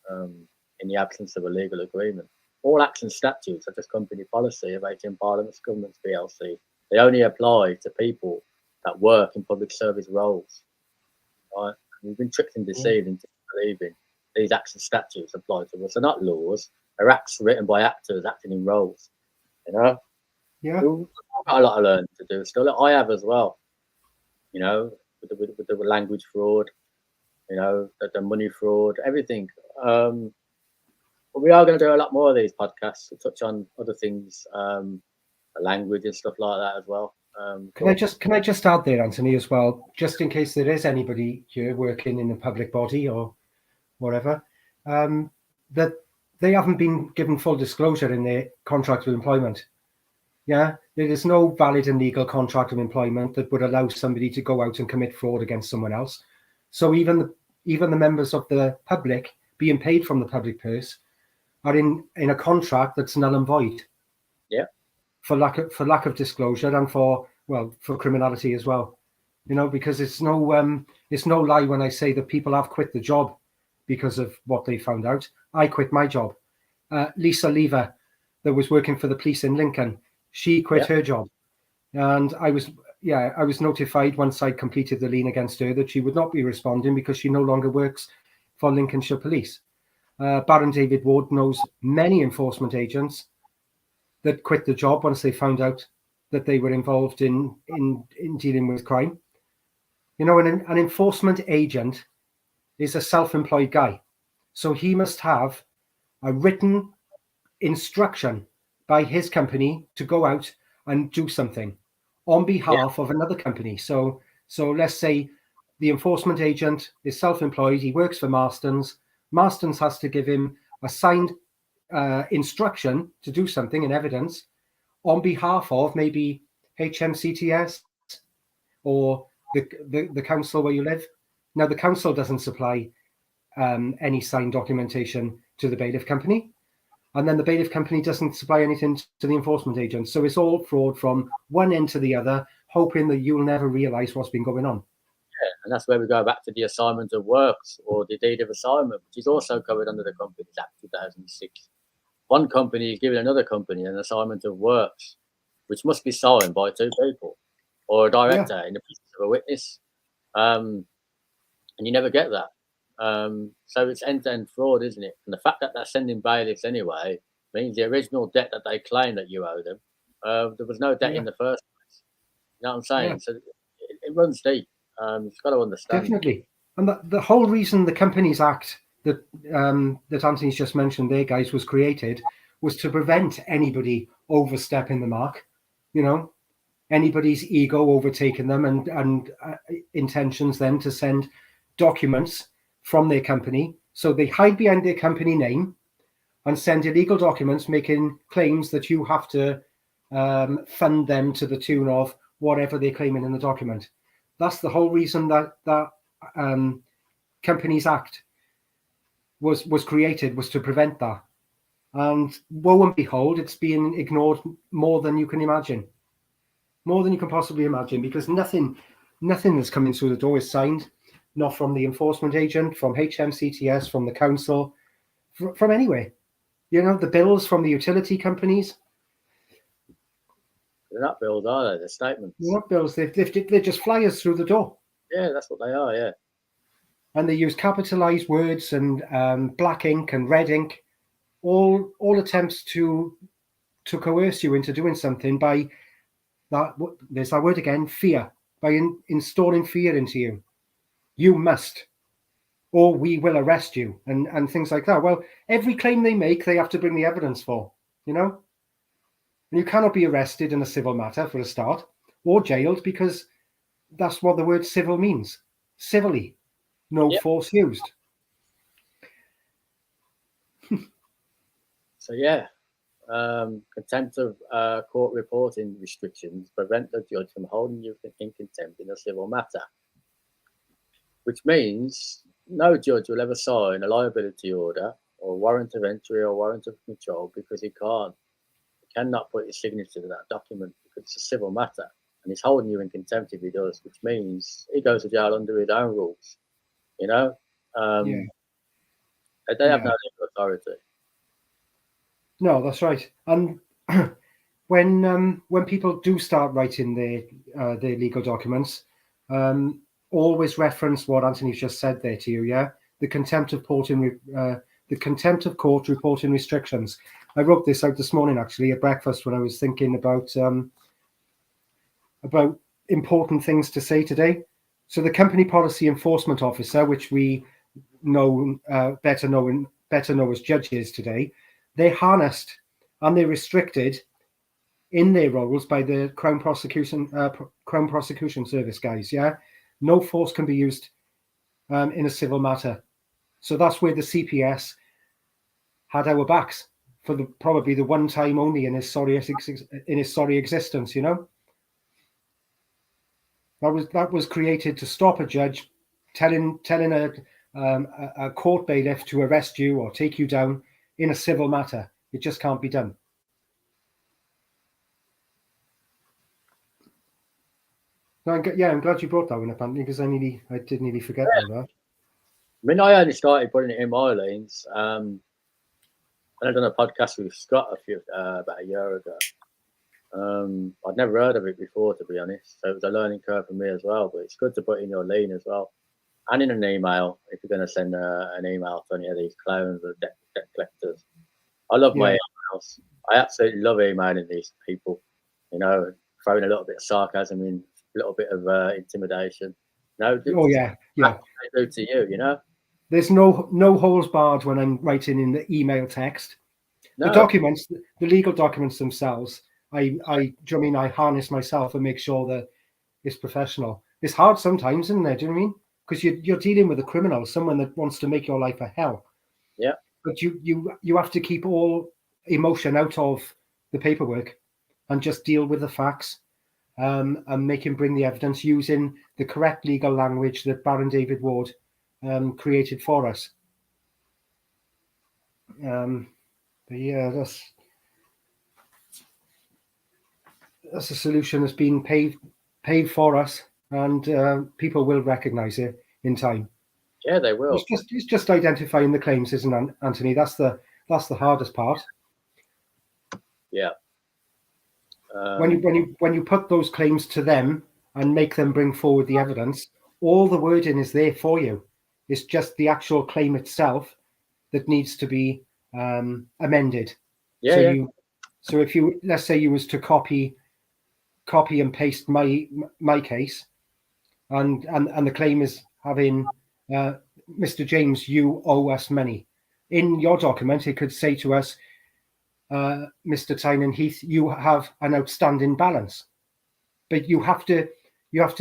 in the absence of a legal agreement. All acts and statutes, such as company policy of 18 Parliament's Governments PLC, they only apply to people that work in public service roles. Right? We've been tricked and deceived into believing these acts and statutes apply to us. They're not laws. They're acts written by actors acting in roles. You know? Yeah. We've got a lot of learning to do still. I have as well. You know, with the language fraud, you know, the money fraud, everything. But we are going to do a lot more of these podcasts to touch on other things, language and stuff like that as well. Can I just add there, Anthony, as well, just in case there is anybody here working in a public body or whatever, that they haven't been given full disclosure in their contract of employment. Yeah, there is no valid and legal contract of employment that would allow somebody to go out and commit fraud against someone else. So even the members of the public being paid from the public purse are in a contract that's null and void. Yeah. For lack of disclosure and for criminality as well. You know, because it's no lie when I say that people have quit the job because of what they found out. I quit my job. Lisa Lever, that was working for the police in Lincoln, she quit her job, and I was notified once I completed the lien against her that she would not be responding because she no longer works for Lincolnshire Police. Baron David Ward knows many enforcement agents that quit the job once they found out that they were involved in dealing with crime. You know, an enforcement agent is a self-employed guy, so he must have a written instruction by his company to go out and do something on behalf of another company. So let's say the enforcement agent is self-employed, he works for Marston's. Marston's has to give him a signed instruction to do something in evidence on behalf of maybe HMCTS or the council where you live. Now, the council doesn't supply any signed documentation to the bailiff company. And then the bailiff company doesn't supply anything to the enforcement agent. So it's all fraud from one end to the other, hoping that you'll never realise what's been going on. Yeah, and that's where we go back to the assignment of works or the deed of assignment, which is also covered under the Companies Act 2006. One company is giving another company an assignment of works, which must be signed by two people or a director in the presence of a witness. And you never get that. So it's end-to-end fraud, isn't it? And the fact that they're sending bailiffs anyway means the original debt that they claim that you owe them, there was no debt in the first place. You know what I'm saying? Yeah. So it runs deep. You've got to understand. Definitely. And the whole reason the Companies Act that Anthony's just mentioned there, guys, was created was to prevent anybody overstepping the mark, you know, anybody's ego overtaking them and intentions then to send documents from their company. So they hide behind their company name and send illegal documents making claims that you have to fund them to the tune of whatever they're claiming in the document. That's the whole reason that Companies Act was created, was to prevent that. And woe and behold, it's being ignored more than you can imagine. More than you can possibly imagine, because nothing that's coming through the door is signed, not from the enforcement agent, from HMCTS, from the council, from anywhere. You know, the bills from the utility companies. They're not bills, are they? They're statements. They're not bills. They're just flyers through the door. Yeah, that's what they are, yeah. And they use capitalized words and black ink and red ink, all attempts to coerce you into doing something by that. There's that word again, fear, by installing fear into you. You must, or we will arrest you, and things like that. Well, every claim they make, they have to bring the evidence for, you know? And you cannot be arrested in a civil matter for a start, or jailed, because that's what the word civil means. Civilly, no force used. So, yeah, contempt of court reporting restrictions prevent the judge from holding you in contempt in a civil matter, which means no judge will ever sign a liability order or warrant of entry or warrant of control because he cannot put his signature to that document because it's a civil matter, and he's holding you in contempt if he does, which means he goes to jail under his own rules, you know. And They have no legal authority. No, that's right. And when people do start writing their legal documents, always reference what Anthony's just said there to you. Yeah, the contempt of court reporting restrictions. I wrote this out this morning actually at breakfast when I was thinking about important things to say today. So the company policy enforcement officer, which we know better know as judges today, they're harnessed and they're restricted in their roles by the Crown Prosecution Service guys. Yeah, no force can be used in a civil matter. So that's where the CPS had our backs for probably the one time only in his sorry existence. You know, that was created to stop a judge telling a court bailiff to arrest you or take you down in a civil matter. It just can't be done. I'm glad you brought that one up, Anthony, because I did nearly forget about that. I mean, I only started putting it in my liens. And I've done a podcast with Scott about a year ago. I'd never heard of it before, to be honest. So it was a learning curve for me as well. But it's good to put in your lien as well, and in an email if you're going to send an email to any of these clones or debt collectors. I love my emails. I absolutely love emailing these people. You know, throwing a little bit of sarcasm in, a little bit of intimidation. No, oh yeah. They do to you. You know, there's no holes barred when I'm writing in the email text. No. The documents, the legal documents themselves, I harness myself and make sure that it's professional. It's hard sometimes, isn't it? Do you know what I mean? Because you're dealing with a criminal, someone that wants to make your life a hell. Yeah. But you have to keep all emotion out of the paperwork and just deal with the facts, and make him bring the evidence using the correct legal language that Baron David Ward created for us. But yeah, that's a solution that's been paid for us, and people will recognise it in time. Yeah, they will. It's just identifying the claims, isn't it, Anthony? That's the hardest part. Yeah. When you put those claims to them and make them bring forward the evidence, all the wording is there for you. It's just the actual claim itself that needs to be amended. Yeah. So if you, let's say you was to copy and paste my case, and the claim is having Mr. James, you owe us money. In your document, it could say to us, Mr. Tynan Heath, you have an outstanding balance, but you have to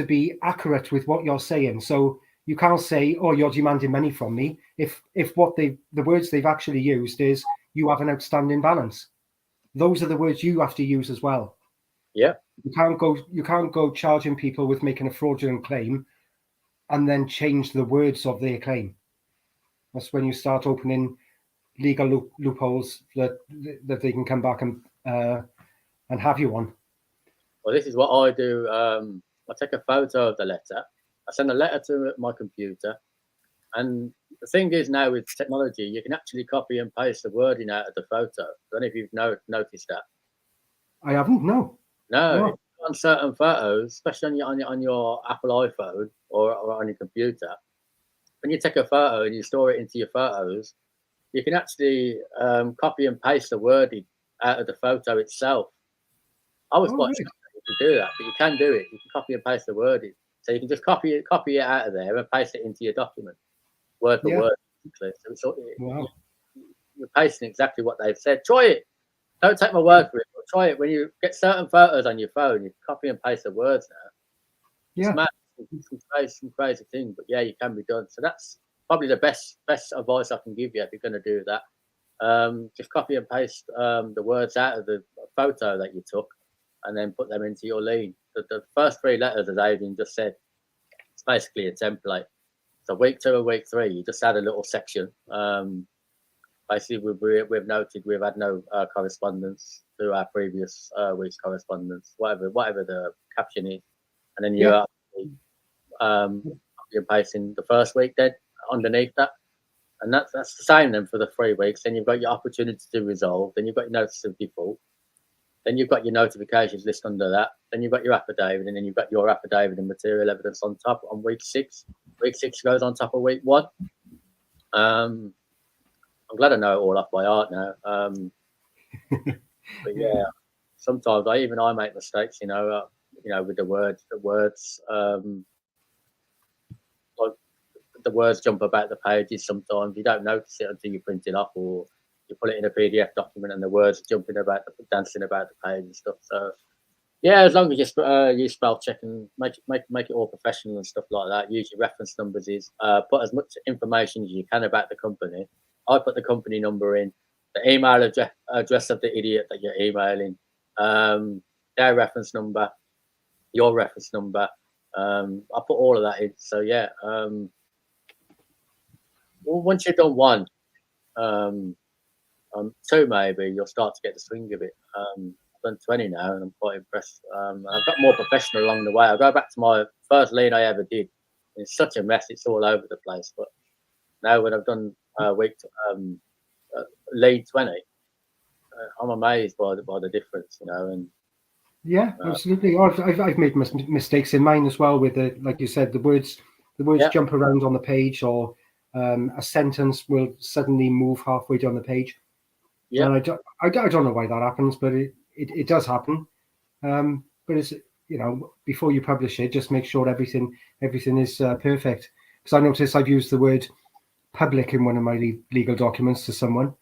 be accurate with what you're saying. So you can't say, "Oh, you're demanding money from me." If what the words they've actually used is, "You have an outstanding balance," those are the words you have to use as well. Yeah. You can't go charging people with making a fraudulent claim and then change the words of their claim. That's when you start opening legal loopholes that they can come back and have you on. Well, this is what I do. I take a photo of the letter. I send a letter to my computer, and the thing is now with technology, you can actually copy and paste the wording out of the photo. I don't know if you've noticed that. I haven't. No. On certain photos, especially on your Apple iPhone or on your computer, when you take a photo and you store it into your photos, you can actually copy and paste the wording out of the photo itself. I was quite shocked that you can do that, but you can do it. You can copy and paste the wording, so you can just copy it out of there and paste it into your document, word for word. So you're pasting exactly what they've said. Try it. Don't take my word for it. But try it when you get certain photos on your phone. You copy and paste the words now. Yeah, it's mad. Some crazy thing, but yeah, you can be done. So that's probably the best advice I can give you if you're going to do that. Just copy and paste the words out of the photo that you took, and then put them into your lien. The first three letters, as Aidan just said, it's basically a template. So week 2 and week 3, you just add a little section. Basically, we've noted we've had no correspondence through our previous week's correspondence, whatever the caption is, and then you're pasting the first week then underneath that. And that's the same then for the 3 weeks. Then you've got your opportunity to resolve. Then you've got your notice of default. Then you've got your notifications list under that. Then you've got your affidavit, and then you've got your affidavit and material evidence on top on week 6. Week 6 goes on top of week 1. I'm glad I know it all off by heart now. But yeah, sometimes I make mistakes, with the words. Like the words jump about the pages. Sometimes you don't notice it until you print it off or you put it in a PDF document, and the words dancing about the page and stuff. So yeah, as long as you spell check and make it all professional and stuff like that. Use your reference numbers. Put as much information as you can about the company. I put the company number in, the email address of the idiot that you're emailing, their reference number, your reference number. I put all of that in. So yeah, well, once you've done 1, 2 maybe, you'll start to get the swing of it. I've done 20 now, and I'm quite impressed. I've got more professional along the way. I go back to my first lien I ever did. It's such a mess; it's all over the place. But now, when I've done lien 20, I'm amazed by the difference, And yeah, absolutely. I've made mistakes in mine as well. With like you said, the words jump around on the page, or a sentence will suddenly move halfway down the page. Yeah, and I don't know why that happens, but it does happen. But it's before you publish it, just make sure everything is perfect. Because I noticed I've used the word public in one of my legal documents to someone,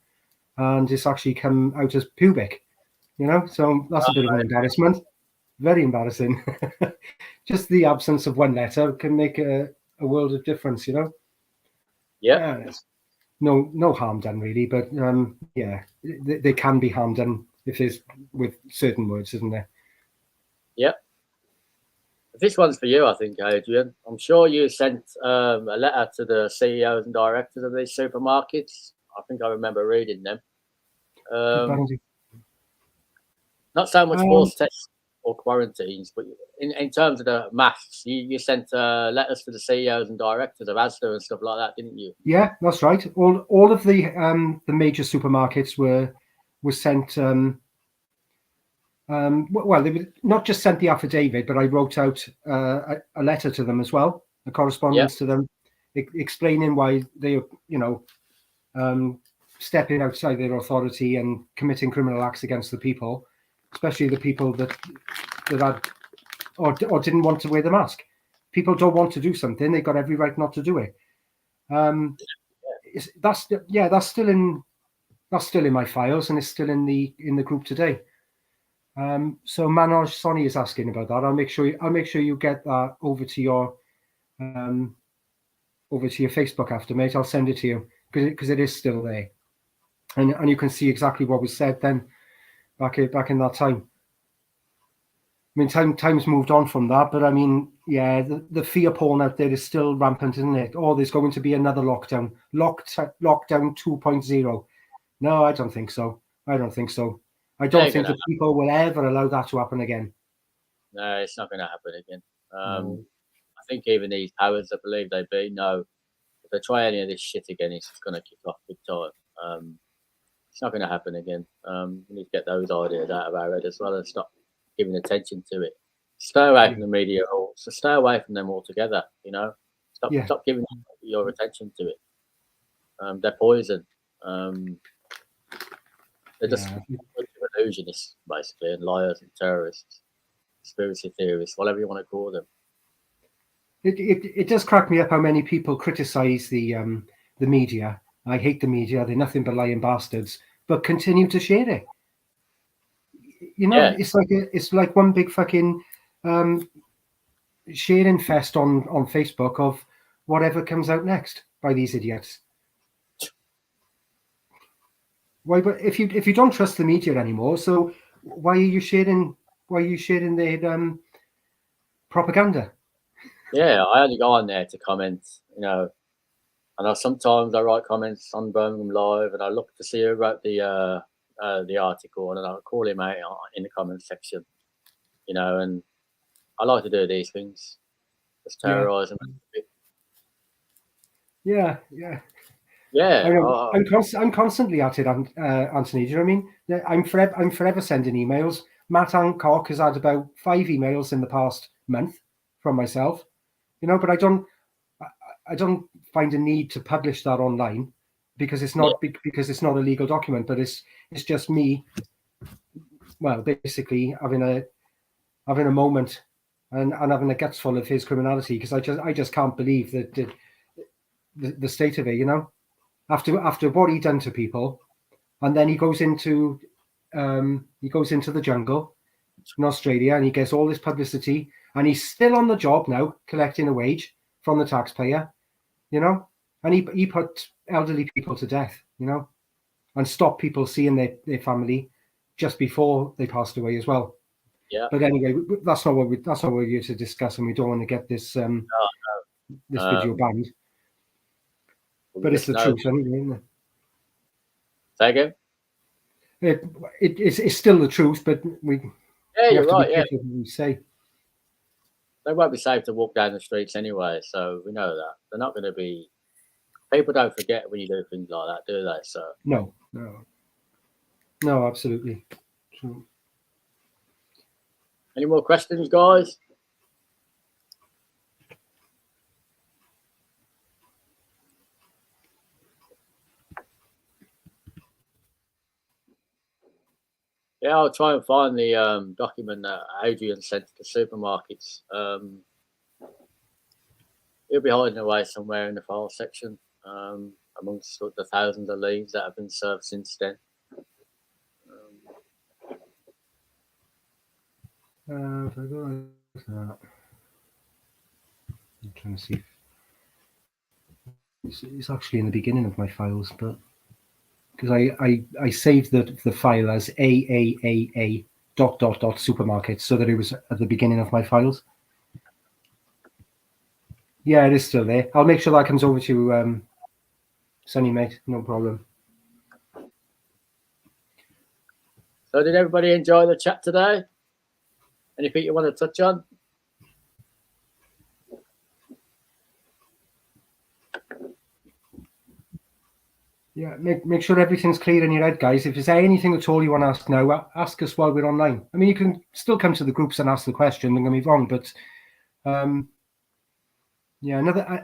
and it's actually come out as pubic. So that's a bit of an embarrassment. Very embarrassing. Just the absence of one letter can make a world of difference. Yeah. No harm done really, but yeah, there can be harm done if there's with certain words, isn't there? Yeah. This one's for you, I think, Adrian. I'm sure you sent a letter to the CEOs and directors of these supermarkets. I think I remember reading them. Not so much forced tests or quarantines, but in terms of the masks, you sent letters to the CEOs and directors of Asda and stuff like that, didn't you? Yeah, that's right. All of the major supermarkets were sent. Well, they were not just sent the affidavit, but I wrote out a letter to them as well, a correspondence to them, explaining why they, stepping outside their authority and committing criminal acts against the people, especially the people that had or didn't want to wear the mask. People don't want to do something; they've got every right not to do it. That's still in my files, and it's still in the group today. So Manoj Soni is asking about that. I'll make sure you get that over to your Facebook after, mate. I'll send it to you because it is still there, and you can see exactly what was said then back in that time. I mean, time's moved on from that, but I mean, yeah, the fear porn out there is still rampant, isn't it? Oh, there's going to be another lockdown, lockdown 2.0. No, I don't think so. I don't think that people will ever allow that to happen again. No, it's not going to happen again. I think even these powers that believe they be, no, if they try any of this shit again, it's going to kick off big time. It's not going to happen again. We need to get those ideas out of our head as well and stop giving attention to it. Stay away from the media, so stay away from them altogether. Stop giving your attention to it. They're poison. They're just illusionists, basically, and liars and terrorists, conspiracy theorists, whatever you want to call them. It does crack me up how many people criticize the media. I hate the media; they're nothing but lying bastards. But continue to share it. It's like one big fucking sharing fest on Facebook of whatever comes out next by these idiots. Why? But if you don't trust the media anymore, so why are you sharing their propaganda? Yeah, I only go on there to comment. I know sometimes I write comments on Birmingham Live, and I look to see who wrote the article, and I'll call him out in the comment section. And I like to do these things, just terrorise them. Yeah. Yeah. I know. I'm constantly at it, Anthony. Do you know what I mean? I'm forever sending emails. Matt Hancock has had about 5 emails in the past month from myself. But I don't find a need to publish that online because it's not a legal document, but it's just me. Well, basically having a moment and having a guts full of his criminality, because I just can't believe that the state of it. After what he done to people, and then he goes into the jungle in Australia and he gets all this publicity, and he's still on the job now collecting a wage from the taxpayer, and he put elderly people to death, and stopped people seeing their family just before they passed away as well. Yeah. But anyway, that's not what we're here to discuss, and we don't want to get this this video banned. But it's the truth, isn't it? Say again? It's still the truth, but we you're have to right. be careful what we say. They won't be safe to walk down the streets anyway, so we know that they're not going to be. People don't forget when you do things like that, do they? So no, absolutely true. Any more questions, guys? Yeah, I'll try and find the document that Adrian sent to the supermarkets. It'll be hiding away somewhere in the file section, amongst the thousands of liens that have been served since then. If I go like that, I'm trying to see. It's actually in the beginning of my files, but because I saved the file as AAAA ... supermarket, so that it was at the beginning of my files. Yeah, it is still there. I'll make sure that comes over to Sunny, mate. No problem. So did everybody enjoy the chat today? Anything you want to touch on? Yeah, make sure everything's clear in your head, guys. If there's anything at all you want to ask now, ask us while we're online. I mean, you can still come to the groups and ask the question, don't get me wrong, but yeah,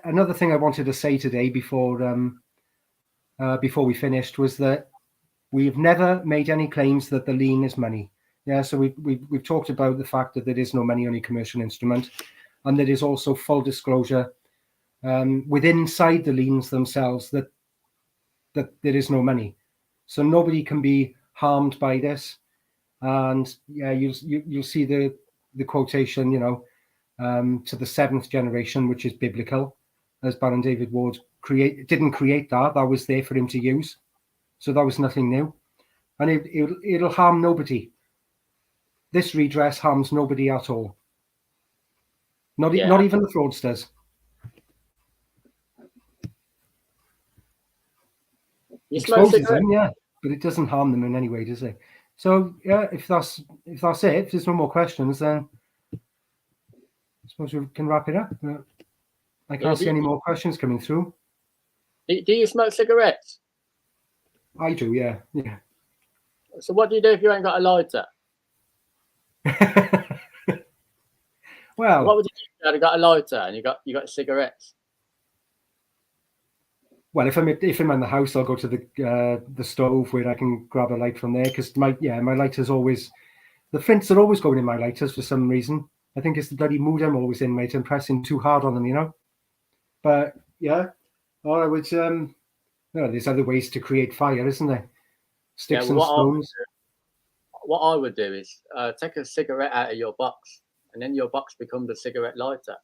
another thing I wanted to say today before we finished was that we've never made any claims that the lien is money. Yeah, so we've talked about the fact that there is no money on a commercial instrument, and there is also full disclosure within inside the liens themselves that there is no money, so nobody can be harmed by this. And yeah, you'll see the quotation, to the 7th generation, which is biblical, as Baron David Ward didn't create that was there for him to use, so that was nothing new, and it'll harm nobody. This redress harms nobody at all, not even the fraudsters. Exposes them, yeah, but it doesn't harm them in any way, does it? So yeah, if that's it, if there's no more questions, then I suppose we can wrap it up. I can't see any more questions coming through. Do you smoke cigarettes? I do, yeah. So what do you do if you ain't got a lighter? Well, what would you do if you had got a lighter and you got cigarettes? Well, if I'm in the house, I'll go to the stove where I can grab a light from there, because my lighters always, the flints are always going in my lighters for some reason. I think it's the bloody mood I'm always in, mate. I'm pressing too hard on them, But yeah, or I would there's other ways to create fire, isn't there? Sticks and stones. What I would do is take a cigarette out of your box, and then your box becomes a cigarette lighter.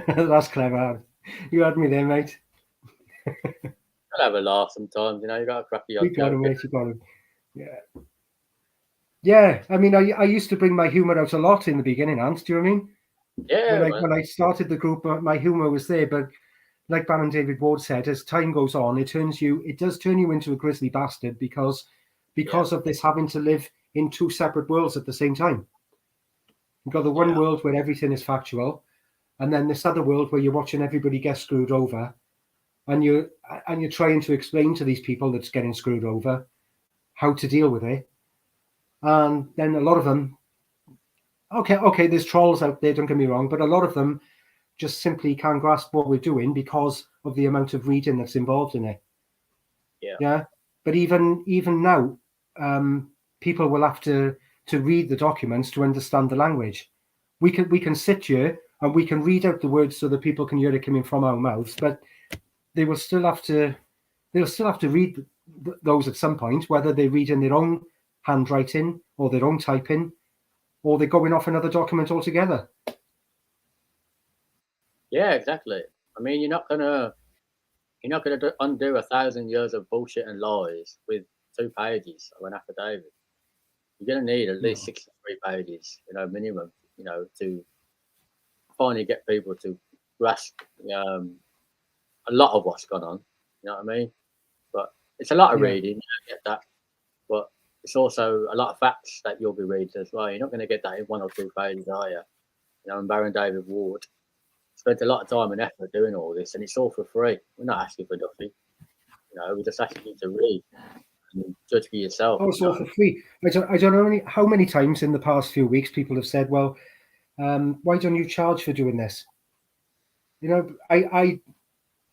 That's clever. You had me there, mate. I'll have a laugh sometimes, you got to crack the odd joke. You got him, mate. You got him. Yeah. Yeah, I mean, I used to bring my humour out a lot in the beginning, Ant. Do you know what I mean? Yeah. When I started the group, my humour was there, but like Baron David Ward said, as time goes on, it does turn you into a grisly bastard because of this having to live in two separate worlds at the same time. You've got the one world where everything is factual, and then this other world where you're watching everybody get screwed over, and you're trying to explain to these people that's getting screwed over how to deal with it. And then a lot of them, okay, there's trolls out there, don't get me wrong, but a lot of them just simply can't grasp what we're doing because of the amount of reading that's involved in it. Yeah. But even now, people will have to read the documents to understand the language. We can sit here and we can read out the words so that people can hear it coming from our mouths, but they'll still have to read those at some point, whether they read in their own handwriting or their own typing, or they're going off another document altogether. Yeah, exactly. I mean, you're not gonna undo 1,000 years of bullshit and lies with 2 pages of an affidavit. You're gonna need at least 63 pages, minimum, to finally get people to grasp a lot of what's gone on. You know what I mean? But it's a lot of reading. I get that, but it's also a lot of facts that you'll be reading as well. You're not going to get that in 1 or 2 pages, are you? And Baron David Ward spent a lot of time and effort doing all this, and it's all for free. We're not asking for nothing. We're just asking you to read and judge for yourself. Oh, it's all for free. I don't know how many times in the past few weeks people have said, well, why don't you charge for doing this?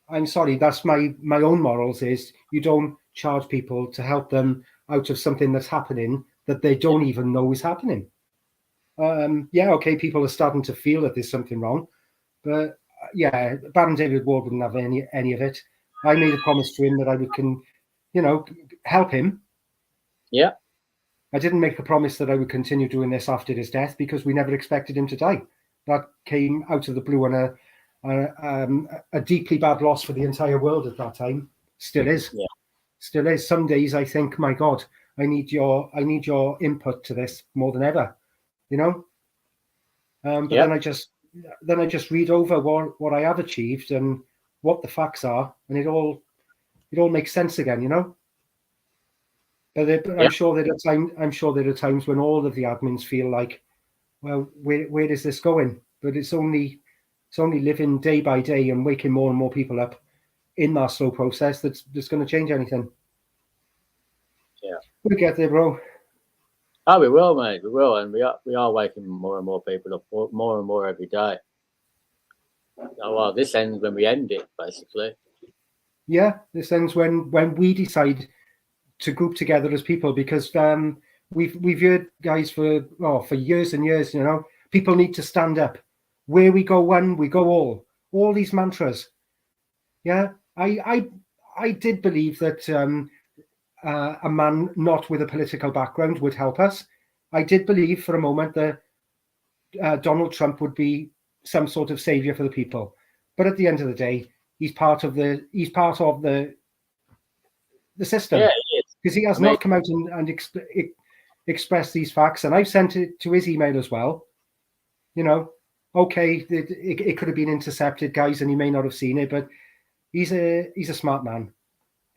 I'm sorry, that's my own morals is you don't charge people to help them out of something that's happening that they don't even know is happening. Okay, people are starting to feel that there's something wrong, but Baron David Ward wouldn't have any of it. I made a promise to him that I would help him. Yeah. I didn't make a promise that I would continue doing this after his death because we never expected him to die. That came out of the blue on a deeply bad loss for the entire world at that time. Still is. Yeah. Still is. Some days I think, my God, I need your input to this more than ever. But then I just read over what I have achieved and what the facts are, and it all makes sense again. But I'm sure there are times when all of the admins feel like, well, where is this going? But it's only living day by day and waking more and more people up in that slow process that's going to change anything. Yeah, we'll get there, bro. Oh, we will, mate. We will, and we are waking more and more people up, more and more every day. Oh, well, this ends when we end it, basically. Yeah, this ends when we decide to group together as people, because we've heard, guys, for years and years. People need to stand up. Where we go one, we go all these mantras. Yeah, I did believe that a man not with a political background would help us. I did believe for a moment that Donald Trump would be some sort of savior for the people. But at the end of the day, he's part of the system. Yeah, because he has not come out and expressed these facts. And I've sent it to his email as well. Okay, it could have been intercepted, guys, and he may not have seen it, but he's a smart man.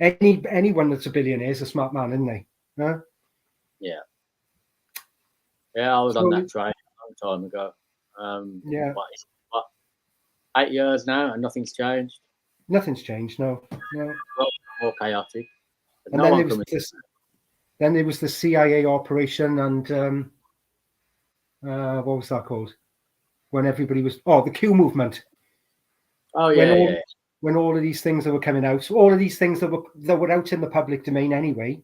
Anyone that's a billionaire is a smart man, isn't he? Huh? Yeah. Yeah, I was on that train a long time ago. Yeah. What, 8 years now, and nothing's changed. Nothing's changed. No. More chaotic. And then there was the CIA operation, and what was that called? When everybody was the Q movement. Oh yeah, when all of these things that were coming out, all of these things that were out in the public domain anyway,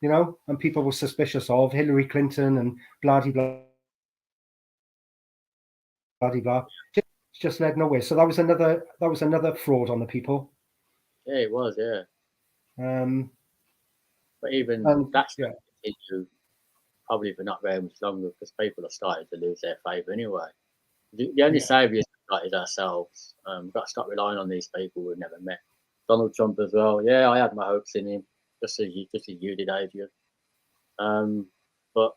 and people were suspicious of Hillary Clinton and blah blah blah blah. Just led nowhere. So that was another fraud on the people. Yeah, it was. Yeah. But even that's going to continue probably for not very much longer, because people are starting to lose their faith anyway. The only saviours we've got is ourselves. We've got to stop relying on these people we've never met. Donald Trump as well. Yeah, I had my hopes in him, just as you did, Adrian. But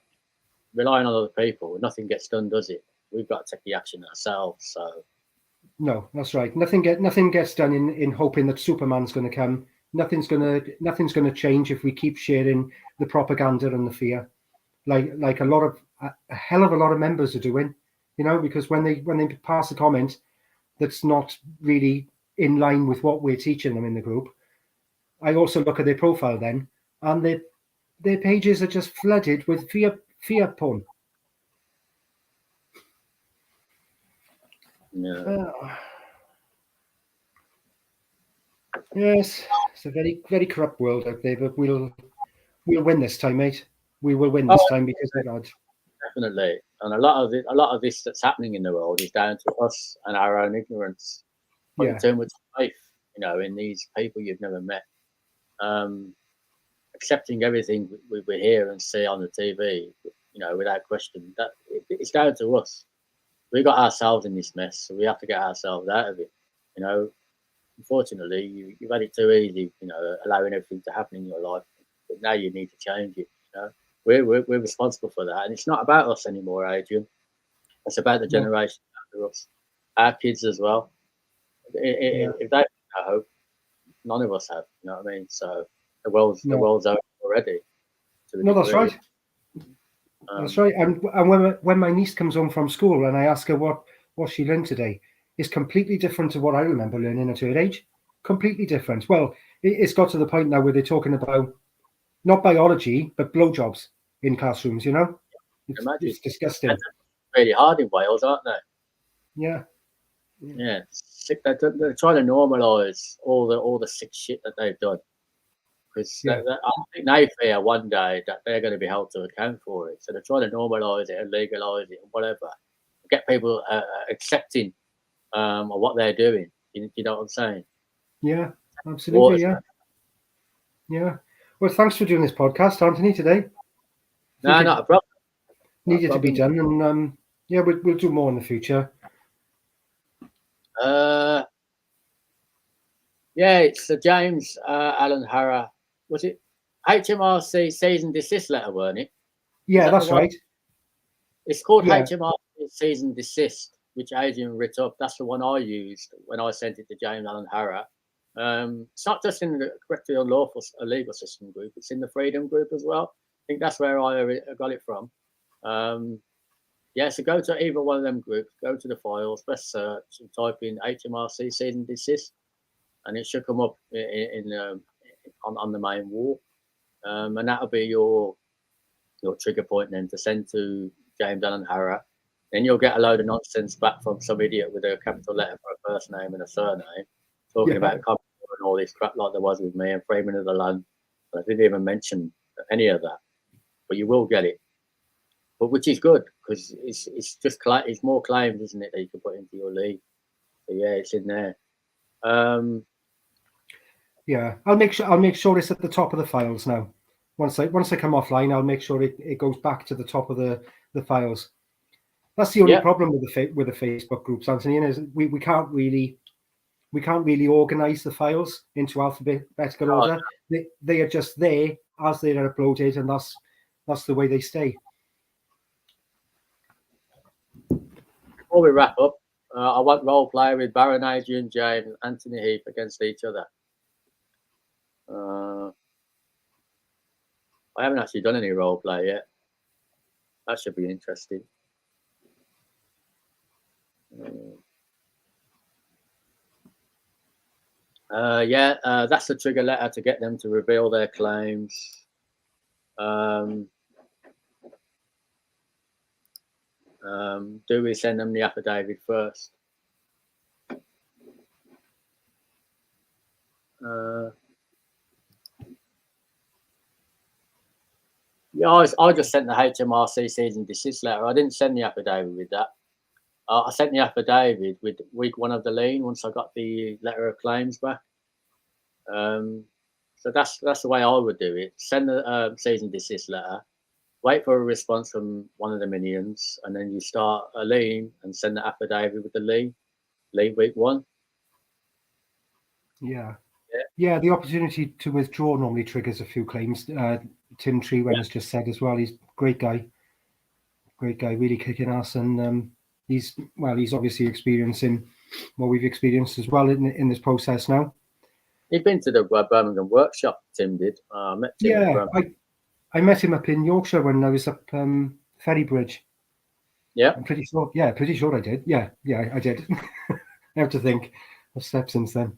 relying on other people, nothing gets done, does it? We've got to take the action ourselves. So. No, that's right. Nothing gets done in hoping that Superman's going to come. Nothing's going to change if we keep sharing the propaganda and the fear, like a hell of a lot of members are doing. Because when they pass a comment, that's not really in line with what we're teaching them in the group, I also look at their profile then, and their pages are just flooded with fear porn. Yeah. Yes, it's a very, very corrupt world out there, but we'll win this time, mate. We will win this time because of God. Definitely. And a lot of this that's happening in the world is down to us and our own ignorance. Putting too much faith, in these people you've never met. Accepting everything we hear and see on the TV, without question. That it's down to us. We got ourselves in this mess, so we have to get ourselves out of it. Unfortunately, you've had it too easy, allowing everything to happen in your life. But now you need to change it. We're responsible for that, and it's not about us anymore, Adrian. It's about the generation after us, our kids as well. If they have hope, none of us have. You know what I mean? So the world's over already. No, that's right. That's right. And when my niece comes home from school and I ask her what she learned today, it's completely different to what I remember learning at her age. Completely different. Well, it's got to the point now where they're talking about not biology but blowjobs in classrooms. It's disgusting. That's really hard in Wales, aren't they? Yeah. Yeah. They're trying to normalise all the sick shit that they've done. Because I think they fear one day that they're going to be held to account for it. So they're trying to normalise it and legalise it and whatever. Get people accepting of what they're doing. You know what I'm saying? Yeah, absolutely. Yeah. Well, thanks for doing this podcast, Anthony, today. No, not a problem. Needed to be done. And we'll do more in the future. It's the James Alan Harra. Was it HMRC cease and desist letter, weren't it? Yeah, that's right. It's called HMRC cease and desist, which Adrian writ up. That's the one I used when I sent it to James Alan Harra. It's not just in the correctly unlawful legal system group; it's in the freedom group as well. I think that's where I got it from. So go to either one of them groups, go to the files, press search, and type in HMRC cease and desist, and it should come up on the main wall, and that'll be your trigger point then to send to James Alan Harra. Then you'll get a load of nonsense back from some idiot with a capital letter for a first name and a surname, talking about copyright and all this crap like there was with me and framing of the land. I didn't even mention any of that, but you will get it. But which is good because it's more claims, isn't it, that you can put into your lead. So it's in there. I'll make sure it's at the top of the files now. Once I come offline, I'll make sure it goes back to the top of the files. That's the only problem with the Facebook groups, Anthony, is we can't really organize the files into alphabetical order. They are just there as they are uploaded, and that's the way they stay. Before we wrap up, I want role play with Baron Adrian James and Anthony Heath against each other. I haven't actually done any role play yet. That should be interesting. That's the trigger letter to get them to reveal their claims. Do we send them the affidavit first? I just sent the HMRC cease and desist letter. I didn't send the affidavit with that. I sent the affidavit with week 1 of the lien once I got the letter of claims back. So that's the way I would do it. Send the cease and desist letter, wait for a response from one of the minions, and then you start a lien and send the affidavit with the lien week 1. Yeah, the opportunity to withdraw normally triggers a few claims. Tim Treewen has just said as well. He's a great guy, really kicking ass, and he's obviously experiencing what we've experienced as well in this process now. He'd been to the Birmingham workshop. Tim did. I met Tim. I met him up in Yorkshire when I was up Ferry Bridge. Yeah, I'm pretty sure. Yeah, pretty sure I did. Yeah, I did. have to think of steps since then.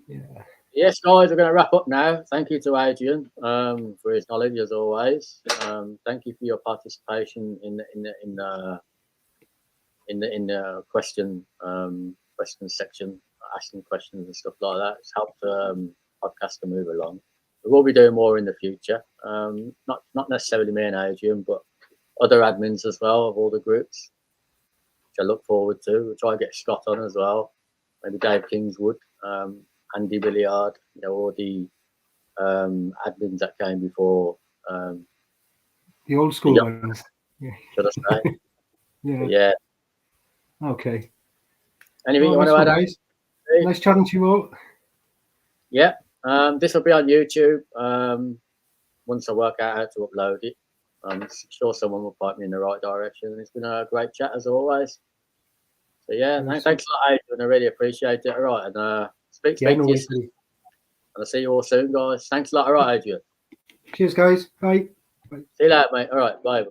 Yeah. Yes, guys, we're going to wrap up now. Thank you to Adrian for his knowledge as always. Thank you for your participation in the question section, asking questions and stuff like that. It's helped podcast to move along. We will be doing more in the future. Not necessarily me and Adrian, but other admins as well of all the groups, which I look forward to. We'll try and get Scott on as well, maybe Dave Kingswood, Andy Billiard, all the admins that came before. The old school ones. Yeah. Should I say? Yeah. Okay. Anything you want to add? Guys. Nice chatting to you all. Yeah. This will be on YouTube once I work out how to upload it. I'm sure someone will point me in the right direction. It's been a great chat as always. So yeah, thanks a lot, Adrian. I really appreciate it. All right, and speak to you soon. And I'll see you all soon, guys. Thanks a lot. All right, Adrian. Cheers, guys. Bye. See you later, mate. All right, bye.